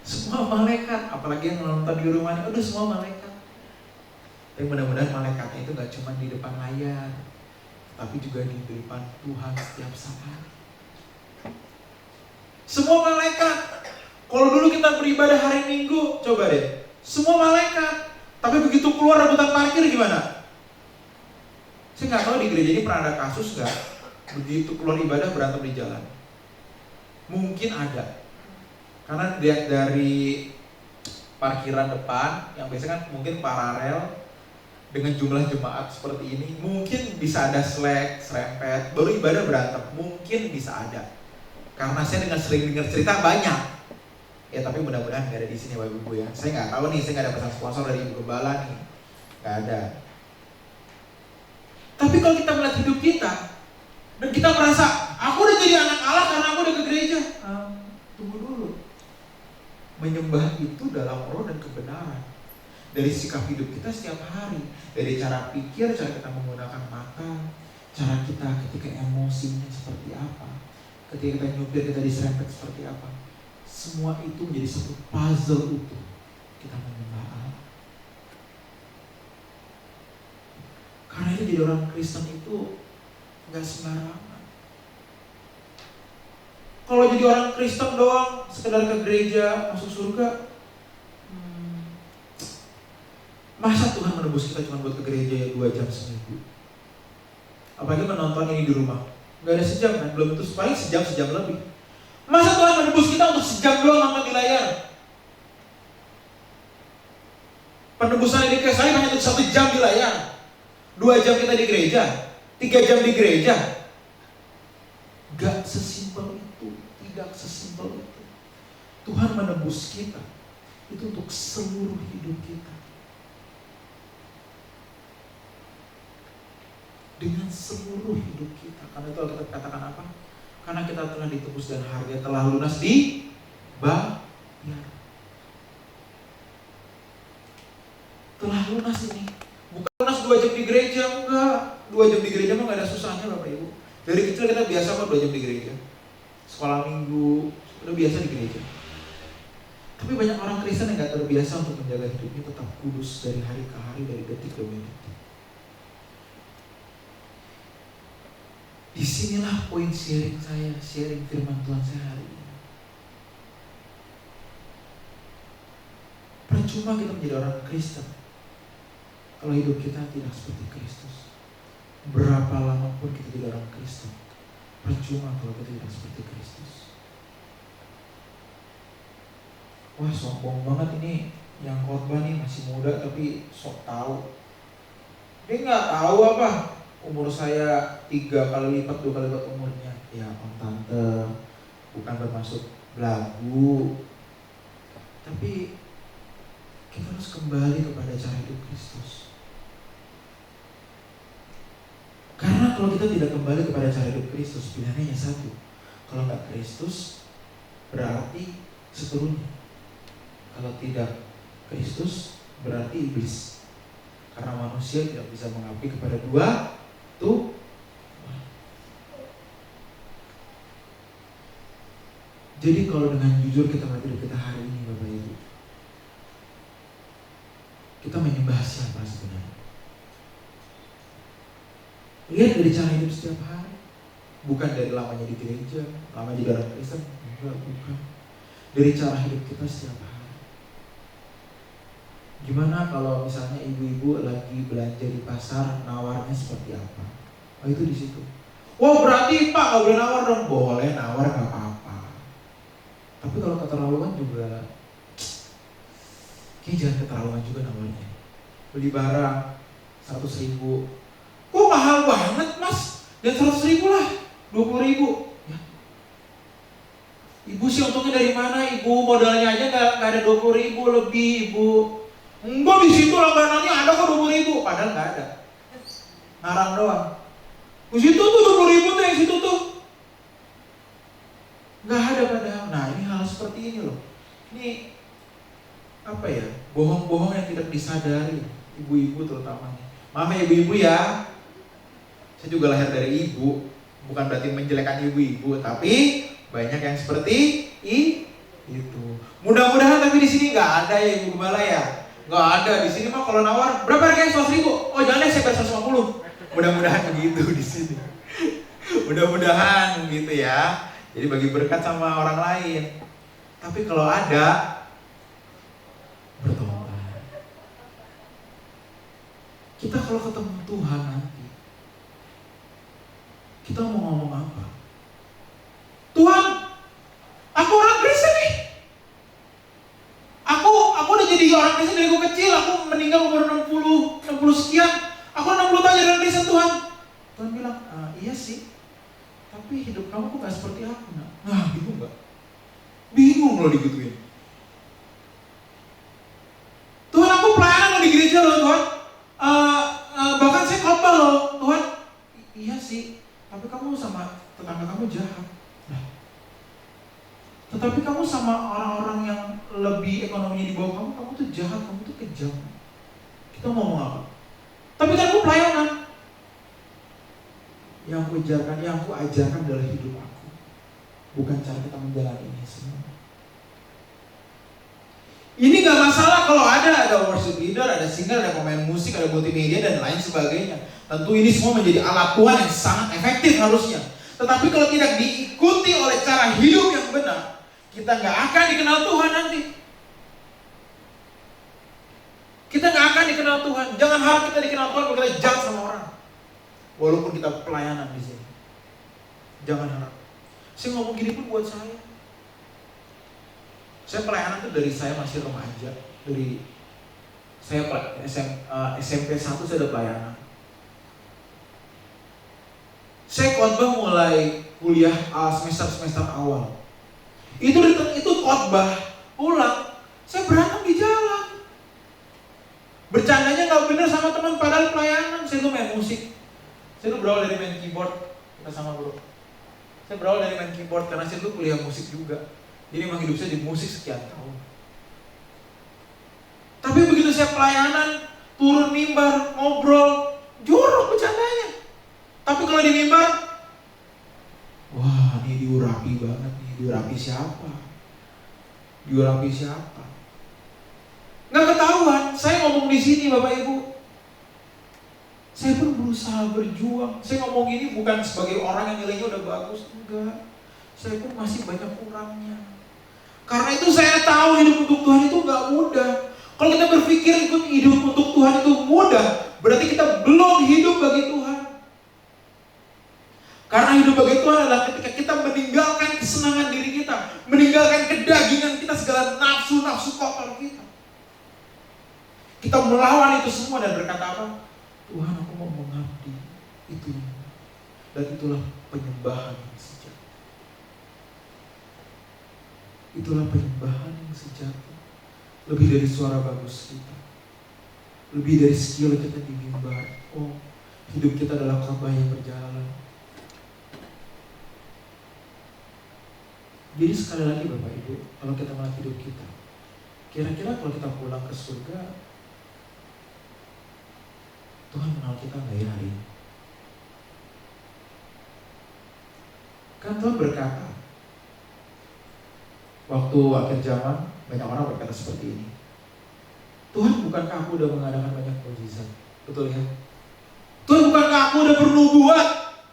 Semua malaikat, apalagi yang nonton di rumah ini, udah semua malaikat. Tapi mudah-mudahan malaikatnya itu gak cuma di depan layar, tapi juga di depan Tuhan setiap saat. Semua malaikat. Kalau dulu kita beribadah hari Minggu, coba deh, semua malaikat. Tapi begitu keluar rebutan parkir gimana? Saya gak tahu di gereja ini pernah ada kasus gak, begitu keluar ibadah berantem di jalan. Mungkin ada. Karena lihat dari parkiran depan, yang biasanya kan mungkin paralel dengan jumlah jemaat seperti ini, mungkin bisa ada serempet, baru ibadah berantem, mungkin bisa ada. Karena saya sering dengar cerita banyak. Ya tapi mudah-mudahan nggak ada di sini Bapak Ibu ya. Saya nggak tahu nih, saya nggak ada pesan sponsor dari Ibu Gembala nih, nggak ada. Tapi kalau kita melihat hidup kita dan kita merasa aku udah jadi anak Allah karena aku udah ke gereja, tunggu dulu. Menyembah itu dalam roh dan kebenaran. Dari sikap hidup kita setiap hari, dari cara pikir, cara kita menggunakan mata, cara kita ketika emosinya seperti apa, ketika kita nyupir kita diserempet seperti apa. Semua itu menjadi satu puzzle utuh kita menyembah Allah. Karena itu jadi orang Kristen itu gak sembarangan. Kalau jadi orang Kristen doang, sekedar ke gereja, masuk surga, masa Tuhan menebus kita cuma buat ke gereja 2 jam seminggu? Apalagi menonton ini di rumah, gak ada sejam kan, belum tentu, paling sejam lebih. Masa Tuhan menebus kita untuk sejam doang nonton di layar? Penebusan ini kayak saya hanya untuk 1 jam di layar, 2 jam kita di gereja, 3 jam di gereja. Gak sesimpel itu, tidak sesimpel itu. Tuhan menebus kita itu untuk seluruh hidup kita. Dengan seluruh hidup kita. Karena itu kita katakan apa? Karena kita telah ditebus dan harga telah lunas dibayar. telah lunas ini. Bukan lunas 2 jam di gereja, enggak. 2 jam di gereja mah gak ada susahnya Bapak Ibu. Dari kecil kita biasa kok 2 jam di gereja. Sekolah minggu, udah biasa di gereja. Tapi banyak orang Kristen yang gak terbiasa untuk menjaga hidupnya tetap kudus dari hari ke hari, dari detik demi detik. Disinilah poin sharing saya, sharing firman Tuhan saya hari ini. Percuma kita menjadi orang Kristen kalau hidup kita tidak seperti Kristus. Berapa lama pun kita jadi orang Kristen, percuma kalau kita tidak seperti Kristus. Wah, sombong banget ini yang khotbah nih, masih muda tapi sok tahu. Dia nggak tahu apa umur saya 3 kali lipat, 2 kali lipat umurnya. Ya om tante, bukan bermaksud belagu, tapi kita harus kembali kepada cara hidup Kristus. Karena kalau kita tidak kembali kepada cara hidup Kristus, pilihannya hanya satu. Kalau nggak Kristus, berarti seterusnya. Kalau tidak Kristus, berarti iblis. Karena manusia tidak bisa mengabdi kepada 2 Tuhan. Jadi kalau dengan jujur kita melihat hidup kita hari ini Bapak Ibu, kita menyembah siapa sebenarnya? Lihat dari cara hidup setiap hari. Bukan dari lamanya di gereja, lama jadi orang Kristen, enggak, bukan. Dari cara hidup kita setiap hari. Gimana kalau misalnya ibu-ibu lagi belanja di pasar, nawarnya seperti apa? Oh itu di situ. Wah berarti Pak nggak boleh nawar dong? Boleh nawar, nggak apa-apa. Tapi kalau keterlaluan juga, jangan keterlaluan juga nawarnya. Beli barang 100.000, kok mahal banget mas? Dan 100.000 lah, 20.000. Ya. Ibu sih untungnya dari mana? Ibu modalnya aja nggak ada 20.000 lebih ibu. Enggak, di situ langganannya ada kok 20.000, padahal nggak ada. Ngarang doang. Di situ tuh 20.000 tuh yang situ tuh. Nggak ada padahal. Nah ini hal seperti ini loh. Ini apa ya? Bohong-bohong yang tidak disadari, ibu-ibu terutama. Maaf ya ibu-ibu ya. Saya juga lahir dari ibu. Bukan berarti menjelekkan ibu-ibu, tapi banyak yang seperti itu. Mudah-mudahan tapi di sini nggak ada ya ibu gembala ya. Nggak ada di sini mah kalau nawar berapa harganya 100.000? Oh jangan deh saya bayar 150. Mudah-mudahan begitu di sini. Mudah-mudahan begitu ya. Jadi bagi berkat sama orang lain. Tapi kalau ada, bertobat. Kita kalau ketemu Tuhan nanti, kita mau ngomong apa? Tuhan, aku orang Kristen nih. Aku udah jadi orang Kristen dari gue kecil. Aku meninggal umur 60 sekian. Aku 60 tahun jadi orang Kristen Tuhan. Tuhan bilang, iya sih. Tapi hidup kamu kok gak seperti aku. Nah, bingung gak? Bingung loh digituin. Tuhan, aku pelayanan loh di gereja loh Tuhan. Bahkan saya khotbah loh Tuhan. Iya sih. Tapi kamu sama tetangga kamu jahat. Nah, tetapi kamu sama orang-orang yang lebih ekonominya di bawah kamu tuh jahat, kamu tuh kejam. Kita mau ngomong apa? Tapi kan aku pelayanan. Yang aku ajarkan adalah hidup aku. Bukan cara kita menjalani ini semua. Ini gak masalah kalau ada worship leader, ada singer, ada pemain musik, ada multimedia dan lain sebagainya. Tentu ini semua menjadi alat Tuhan yang sangat efektif harusnya. Tetapi kalau tidak diikuti oleh cara hidup yang benar, kita gak akan dikenal Tuhan nanti. Kita gak akan dikenal Tuhan. Jangan harap kita dikenal Tuhan kalau kita jahat sama orang. Walaupun kita pelayanan di sini. Jangan harap. Saya ngomong gini pun buat saya. Saya pelayanan tuh dari saya masih remaja. Dari saya SMP 1 saya udah pelayanan. Saya khotbah mulai kuliah semester awal. Itu khotbah pulang, saya berantem di jalan. Bercandanya nggak bener sama teman padahal pelayanan. Saya tuh main musik. Saya tuh berawal dari main keyboard. Kita sama bro. Saya berawal dari main keyboard karena saya tuh kuliah musik juga. Jadi memang hidup saya di musik sekian tahun. Tapi begitu saya pelayanan, turun mimbar, ngobrol, jorok bercandanya. Tapi kalau di mimbar, wah ini diurapi banget nih. Diurapi siapa? Diurapi siapa? Nggak ketahuan. Saya ngomong di sini Bapak Ibu, saya pun berusaha berjuang. Saya ngomong ini bukan sebagai orang yang nilainya udah bagus, enggak. Saya pun masih banyak kurangnya. Karena itu saya tahu hidup untuk Tuhan itu nggak mudah. Kalau kita berpikir ikut hidup untuk Tuhan itu mudah, berarti kita belum hidup bagi Tuhan. Karena hidup bagi Tuhan adalah ketika kita meninggalkan kesenangan diri kita, meninggalkan kedagingan kita, segala nafsu-nafsu kotor kita. Kita melawan itu semua dan berkata apa? Tuhan, aku mau mengabdi. Itu. Dan itulah penyembahan yang sejati. Itulah penyembahan yang sejati. Lebih dari suara bagus kita, lebih dari skill kita di mimbar. Oh, hidup kita adalah khotbah yang berjalan. Jadi sekali lagi Bapak Ibu, kalau kita melihat hidup kita, kira-kira kalau kita pulang ke surga, Tuhan kenal kita nggak ya hari ini? Kan Tuhan berkata, waktu akhir zaman banyak orang berkata seperti ini. Tuhan, bukankah aku udah mengadakan banyak mukjizat? Betul ya? Tuhan, bukankah aku udah bernubuat?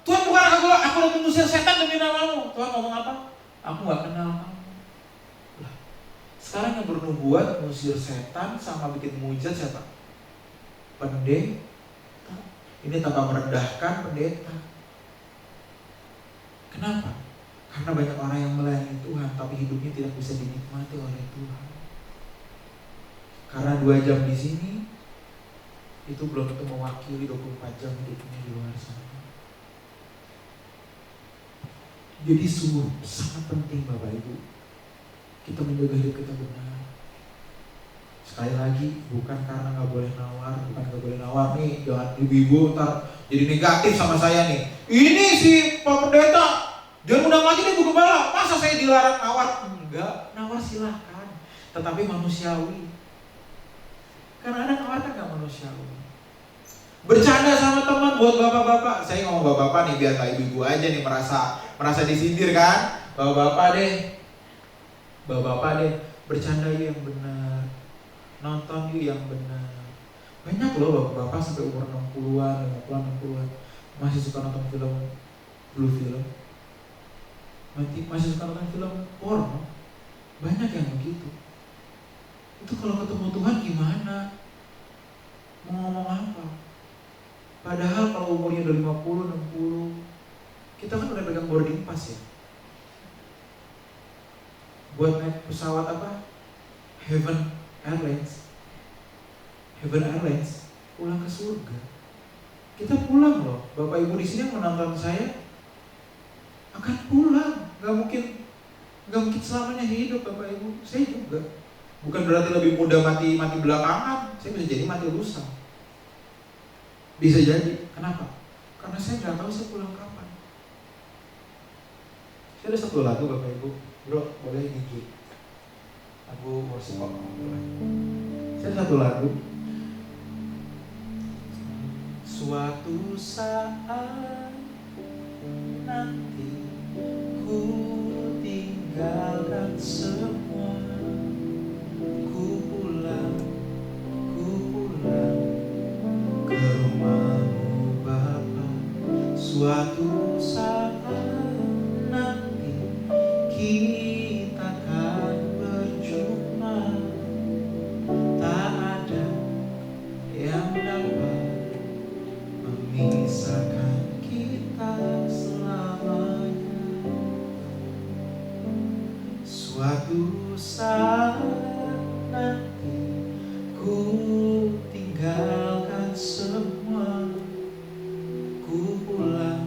Tuhan, bukankah aku udah mengusir setan demi namamu? Tuhan ngomong apa? Aku gak kenal kamu. Lah, sekarang yang bernubuat, mengusir setan sama bikin mukjizat siapa? Pendeta. Ini tanpa merendahkan pendeta. Kenapa? Karena banyak orang yang melayani Tuhan tapi hidupnya tidak bisa dinikmati oleh Tuhan. Karena 2 jam di sini itu belum tentu mewakili 24 jam hidupnya di luar sana. Jadi sungguh sangat penting Bapak Ibu, kita menjaga hidup kita benar. Sekali lagi, bukan karena nggak boleh nawar, nih, jangan ibu-ibu ntar jadi negatif sama saya nih. Ini si Pak Pendeta, jangan undang lagi nih Bu Gembala, masa saya dilarang nawar? Enggak, nawar silahkan, tetapi manusiawi. Karena ada nawar kan nggak manusiawi. Bercanda sama teman buat bapak-bapak, saya ngomong bapak-bapak nih biar nggak ibu-ibu aja nih merasa disindir kan, bapak-bapak deh, bercanda yuk yang benar, nonton yuk yang benar. Banyak loh bapak-bapak sampai umur 60-an, 50-an masih suka nonton blue film, masih suka nonton film porno. Banyak yang begitu. Itu kalau ketemu Tuhan gimana? Mau ngomong apa? Padahal kalau umurnya udah 50, 60, kita kan udah pegang boarding pass ya. Buat naik pesawat apa? Heaven Airlines, pulang ke surga. Kita pulang loh. Bapak Ibu di sini yang menonton saya akan pulang. Gak mungkin selamanya hidup Bapak Ibu. Saya juga. Bukan berarti lebih mudah mati belakangan. Saya bisa jadi mati lusa. Bisa jadi. Kenapa? Karena saya nggak tahu saya pulang kapan. Saya ada satu lagu Bapak Ibu. Bro, boleh gigi. Lagu worship pop. Saya ada satu lagu. Suatu saat nanti ku tinggalkan semua, ku pulang ke rumahmu Bapa. Suatu saat nanti kita akan berjumpa, tak ada yang dapat memisahkan kita selamanya. Suatu saat nanti ku tinggalkan semua, ku pulang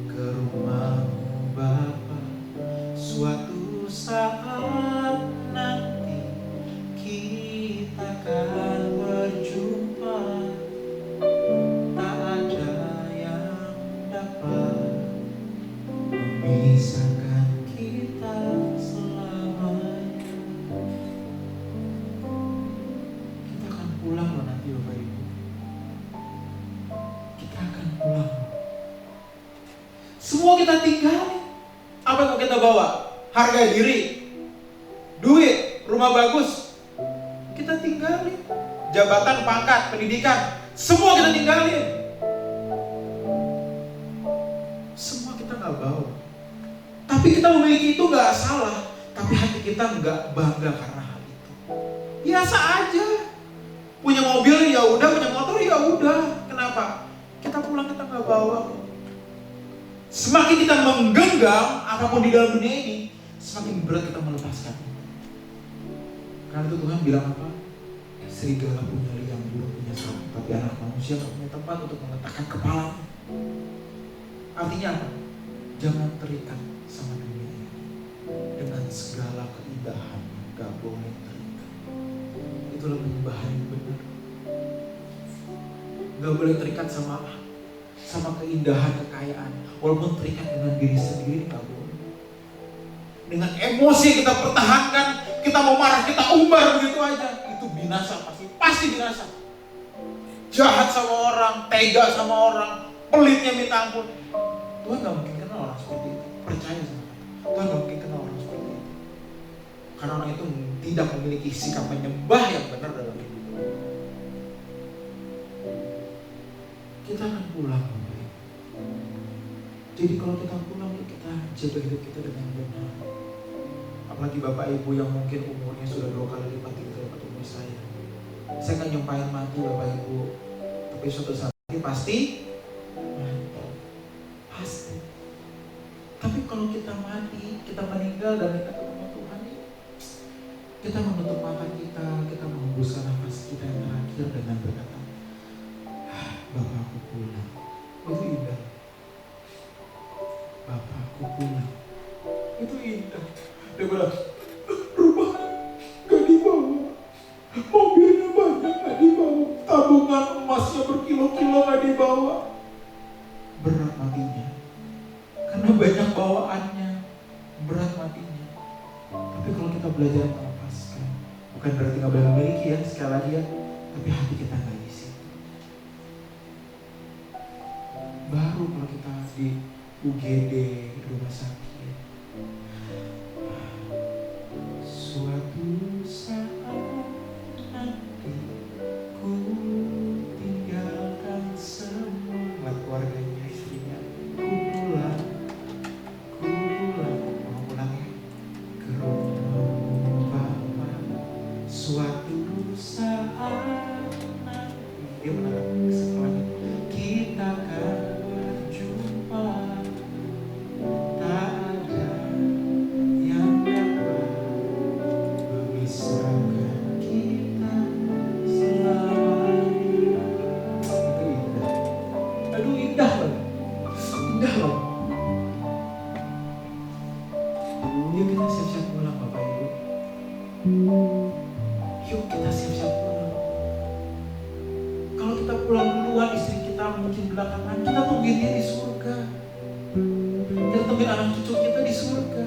ke rumahmu Bapa. Suatu saat nanti kita akan berjumpa, tak ada yang dapat memisahkan kita selamanya. Semua kita tinggalin. Apa yang mau kita bawa? Harga diri, duit, rumah bagus, kita tinggalin. Jabatan, pangkat, pendidikan, semua kita tinggalin. Semua kita nggak bawa. Tapi kita memiliki itu nggak salah. Tapi hati kita nggak bangga karena hal itu. Biasa aja. Punya mobil ya udah, punya motor ya udah. Kenapa? Kita pulang kita nggak bawa. Semakin kita menggenggam apapun di dalam dunia ini, semakin berat kita melepaskan. Karena itu Tuhan bilang apa? Serigala punya liang, burung punya sarang, tapi anak manusia tak punya tempat untuk meletakkan kepalanya. Artinya apa? Jangan terikat sama dunia ini dengan segala keindahan, gak boleh terikat. Itulah penyembahan yang benar. Gak boleh terikat sama keindahan, kekayaan. Walaupun terikat dengan diri sendiri gak boleh. Dengan emosi yang kita pertahankan, kita mau marah, kita umbar begitu aja, itu binasa, pasti binasa. Jahat sama orang, tega sama orang, pelitnya minta ampun. Tuhan gak mungkin kenal orang seperti itu. Percaya sama Tuhan gak mungkin kenal orang seperti itu. Karena orang itu tidak memiliki sikap menyembah yang benar dalam hidup. Kita akan pulang. Jadi kalau kita pulang, kita jaga hidup kita dengan benar. Apalagi Bapak Ibu yang mungkin umurnya sudah 2 kali lipat, 3 kali lipat umur saya. Saya akan nyumpahin mati Bapak Ibu. Tapi suatu saat lagi pasti mati. Pasti. Tapi kalau kita mati, kita meninggal dan kita ketemu Tuhan, kita menutup mata kita menghembuskan nafas kita yang terakhir dengan berkata, Bapakku pulang. Itu indah. Bapakku pulang. Itu indah. Dia bilang, rumah gak dibawa, mobilnya banyak gak dibawa, tabungan emasnya berkilo-kilo gak dibawa. Berat matinya, karena banyak bawaannya. Berat matinya. Tapi kalau kita belajar melepaskan, bukan berarti gak boleh memiliki ya, sekali lagi ya, tapi hati kita gak di situ. Baru kalau kita di UGD, di rumah sakit, suatu saat nanti ku tinggalkan semua keluarganya, istrinya, ku pulang mau pulang ya ke rumah Bapa. Suatu saat nanti, dia menatap setelahnya, kita akan berjumpa. Tak ada yang dapat memisahkan kita selamanya. Itu indah. Aduh indah loh. Indah loh. Yuk kita siap-siap pulang Bapak Ibu. Yuk kita siap-siap pulang. Kalau kita pulang duluan, istri kita mungkin belakangan, kita tungguin dia di surga. Kita tungguin anak cucu kita di surga.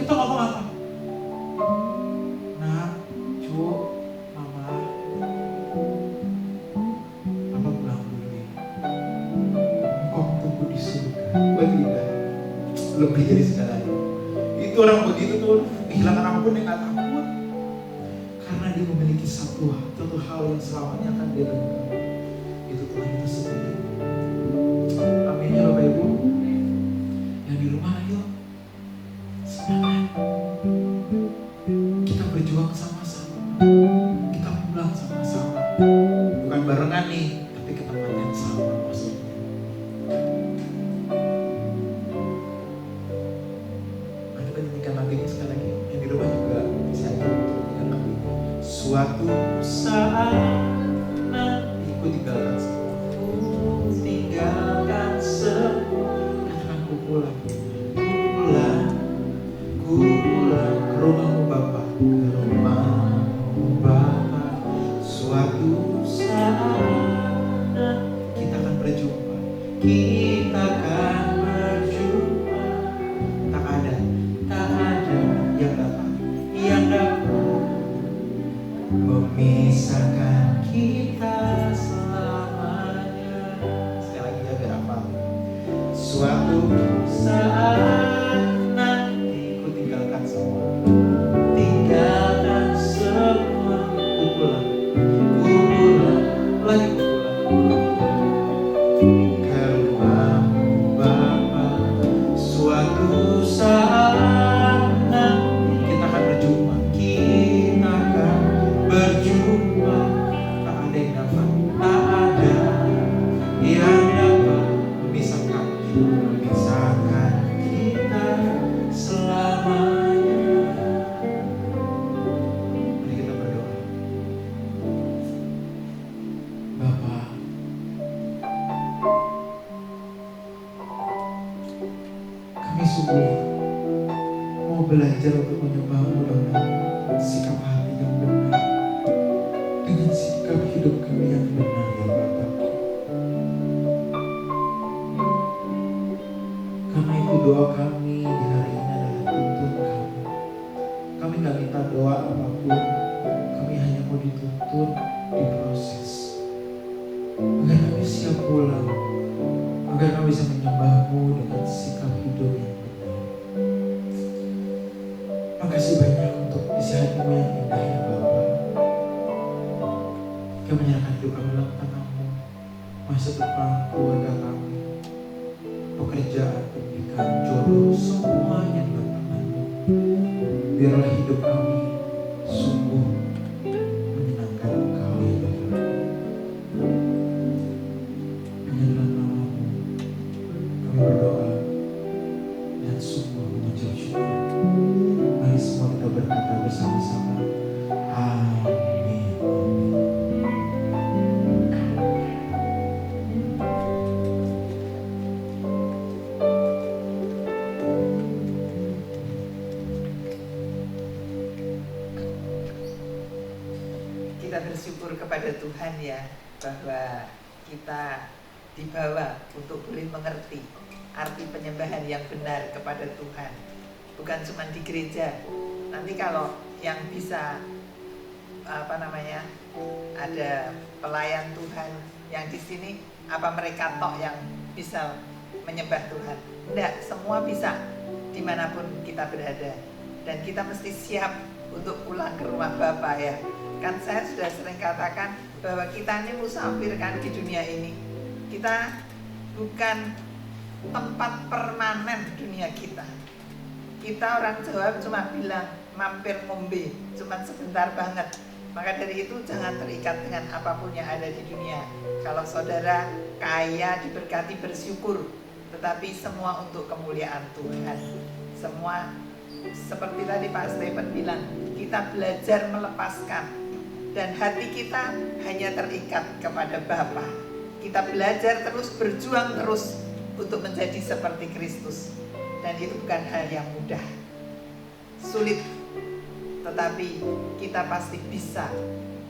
Kita ngomong apa? Nak, cu, mama, papa pulang dulu ya. Engkau tunggu di surga. Tidak. Lebih dari segalanya. Itu orang begitu tuh, kehilangan ampun dia gak takut. Karena dia memiliki satu hal yang selamanya akan dia dengar. Itu Tuhan itu sendiri. Amin ya Bapak Ibu. Yang di rumah ayo semangat. Kita berjuang sama-sama. Kita pulang sama-sama. Bukan barengan nih, tapi ke tempat yang sama maksudnya. Nah, kita nyanyikan lagu ini sekali lagi. Yang di rumah juga bisa nyanyikan lagu ini. Suatu saat nanti ku tinggalkan semua. Tinggalkan semua. Katakan ku pulang. Ku pulang ke rumahmu Bapa, ke rumahmu Bapa. Suatu saat kita akan berjumpa. Kita akan berjumpa. Tak ada yang dapat memisahkan kita selamanya. Sekali lagi ya biar apa? Suatu saat nanti ku tinggalkan semua, tinggalkan semua. Ku pulang lagi, ku pulang ke rumahmu Bapa. Suatu saat nanti kita akan berjumpa, tak ada yang dapat, memisahkan kita selamanya. Mari kita berdoa. Bapa, kami sungguh mau belajar untuk menyembah-Mu dengan sikap hati yang benar, dengan sikap hidup kami yang benar, ya Bapa. Karena itu doa kami di hari ini adalah tuntun kami. Kami gak minta doa apapun, kami hanya mau dituntun, diproses, agar kami siap pulang, agar kami bisa menyembah-Mu dengan sikap hidup yang benar. Makasih banyak untuk isi hati-Mu yang indah, ya Bapa. Kami menyerahkan hidup kami dalam tangan-Mu, masa depan keluarga kami, pekerjaan, pendidikan, jodoh, semuanya dalam tangan-Mu. Biarlah hidup kami sungguh menyenangkan Engkau, ya Bapa. Hanya dalam nama-Mu kami berdoa dan sungguh mengucap syukur. Mari semua kita berkata bersama-sama, amin. Kita bersyukur kepada Tuhan ya, bahwa kita dibawa untuk boleh mengerti arti penyembahan yang benar kepada Tuhan. Bukan cuma di gereja. Nanti kalau yang bisa ada pelayan Tuhan yang di sini, apa mereka tok yang bisa menyembah Tuhan? Enggak, semua bisa dimanapun kita berada. Dan kita mesti siap untuk pulang ke rumah Bapa ya. Kan saya sudah sering katakan bahwa kita ini musafir kan di dunia ini. Kita bukan tempat permanen di dunia kita. Kita orang Jawa cuma bilang mampir ngombe, cuma sebentar banget. Maka dari itu jangan terikat dengan apapun yang ada di dunia. Kalau saudara kaya, diberkati, bersyukur. Tetapi semua untuk kemuliaan Tuhan. Semua seperti tadi Pak Stephen bilang, kita belajar melepaskan. Dan hati kita hanya terikat kepada Bapa. Kita belajar terus, berjuang terus untuk menjadi seperti Kristus. Dan itu bukan hal yang mudah, sulit, tetapi kita pasti bisa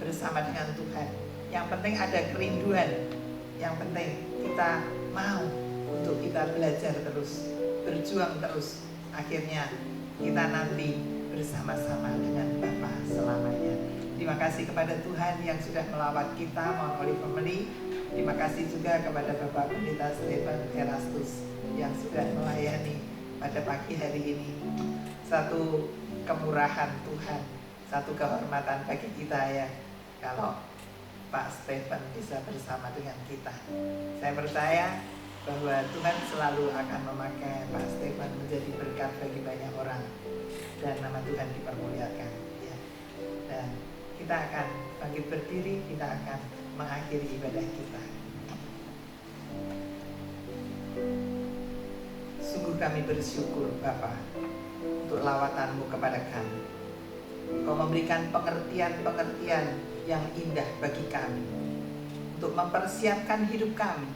bersama dengan Tuhan. Yang penting ada kerinduan, yang penting kita mau untuk kita belajar terus, berjuang terus. Akhirnya kita nanti bersama-sama dengan Bapa selamanya. Terima kasih kepada Tuhan yang sudah melawat kita, Mount Olive Family. Terima kasih juga kepada Bapak Pendeta Stephen Erastus yang sudah melayani pada pagi hari ini. Satu kemurahan Tuhan, satu kehormatan bagi kita ya, kalau Pak Stephen bisa bersama dengan kita. Saya percaya bahwa Tuhan selalu akan memakai Pak Stephen menjadi berkat bagi banyak orang, dan nama Tuhan dipermuliakan ya. Dan kita akan bangkit berdiri, kita akan mengakhiri ibadah kita. Sungguh kami bersyukur Bapa untuk lawatan-Mu kepada kami. Kau memberikan pengertian-pengertian yang indah bagi kami untuk mempersiapkan hidup kami,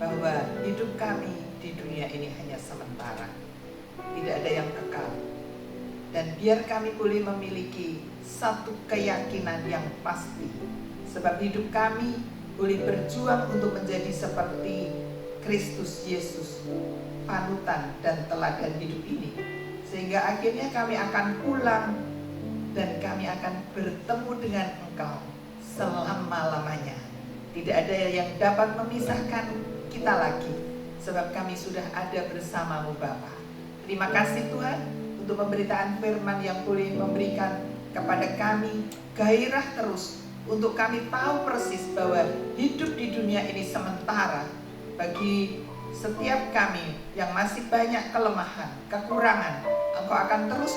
bahwa hidup kami di dunia ini hanya sementara, tidak ada yang kekal. Dan biar kami boleh memiliki satu keyakinan yang pasti, sebab hidup kami boleh berjuang untuk menjadi seperti Kristus Yesus, panutan dan teladan hidup ini, sehingga akhirnya kami akan pulang dan kami akan bertemu dengan Engkau selama-lamanya. Tidak ada yang dapat memisahkan kita lagi, sebab kami sudah ada bersama-Mu Bapa. Terima kasih Tuhan untuk pemberitaan firman yang boleh memberikan kepada kami gairah terus untuk kami tahu persis bahwa hidup di dunia ini sementara. Bagi setiap kami yang masih banyak kelemahan, kekurangan, Engkau akan terus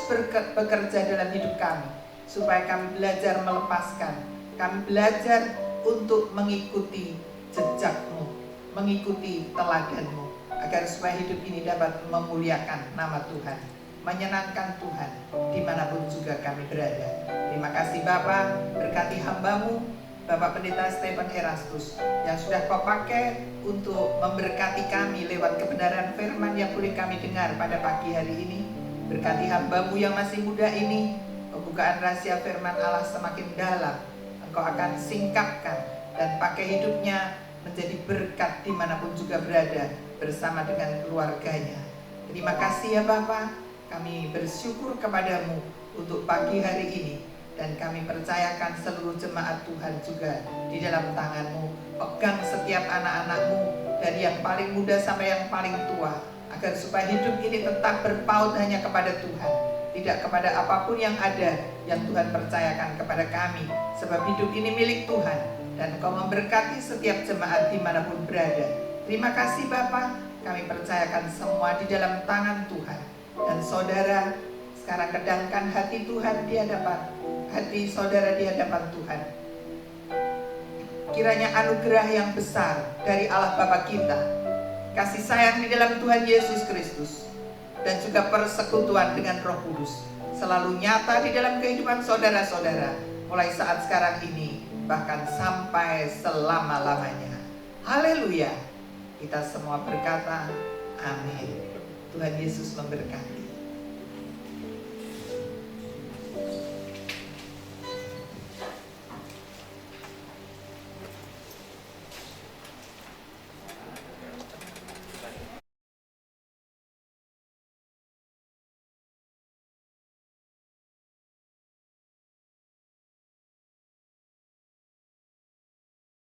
bekerja dalam hidup kami, supaya kami belajar melepaskan, kami belajar untuk mengikuti jejak-Mu, mengikuti teladan-Mu, agar supaya hidup ini dapat memuliakan nama Tuhan, menyenangkan Tuhan dimanapun juga kami berada. Terima kasih Bapa, berkati hamba-Mu Bapak Pendeta Stephen Erastus yang sudah Kau pakai untuk memberkati kami lewat kebenaran firman yang boleh kami dengar pada pagi hari ini. Berkati hamba-Mu yang masih muda ini, pembukaan rahasia firman Allah semakin dalam. Engkau akan singkapkan dan pakai hidupnya menjadi berkat dimanapun juga berada bersama dengan keluarganya. Terima kasih ya Bapa, kami bersyukur kepadamu untuk pagi hari ini. Dan kami percayakan seluruh jemaat Tuhan juga di dalam tangan-Mu. Pegang setiap anak-anak-Mu dari yang paling muda sampai yang paling tua, agar supaya hidup ini tetap berpaut hanya kepada Tuhan, tidak kepada apapun yang ada yang Tuhan percayakan kepada kami. Sebab hidup ini milik Tuhan, dan Kau memberkati setiap jemaat dimanapun berada. Terima kasih Bapa, kami percayakan semua di dalam tangan Tuhan. Dan saudara, sekarang kedangkan hati Tuhan di hadapan hati saudara di hadapan Tuhan. Kiranya anugerah yang besar dari Allah Bapa kita, kasih sayang di dalam Tuhan Yesus Kristus, dan juga persekutuan dengan Roh Kudus selalu nyata di dalam kehidupan saudara-saudara, mulai saat sekarang ini, bahkan sampai selama-lamanya. Haleluya. Kita semua berkata, amin. Tuhan Yesus memberkati.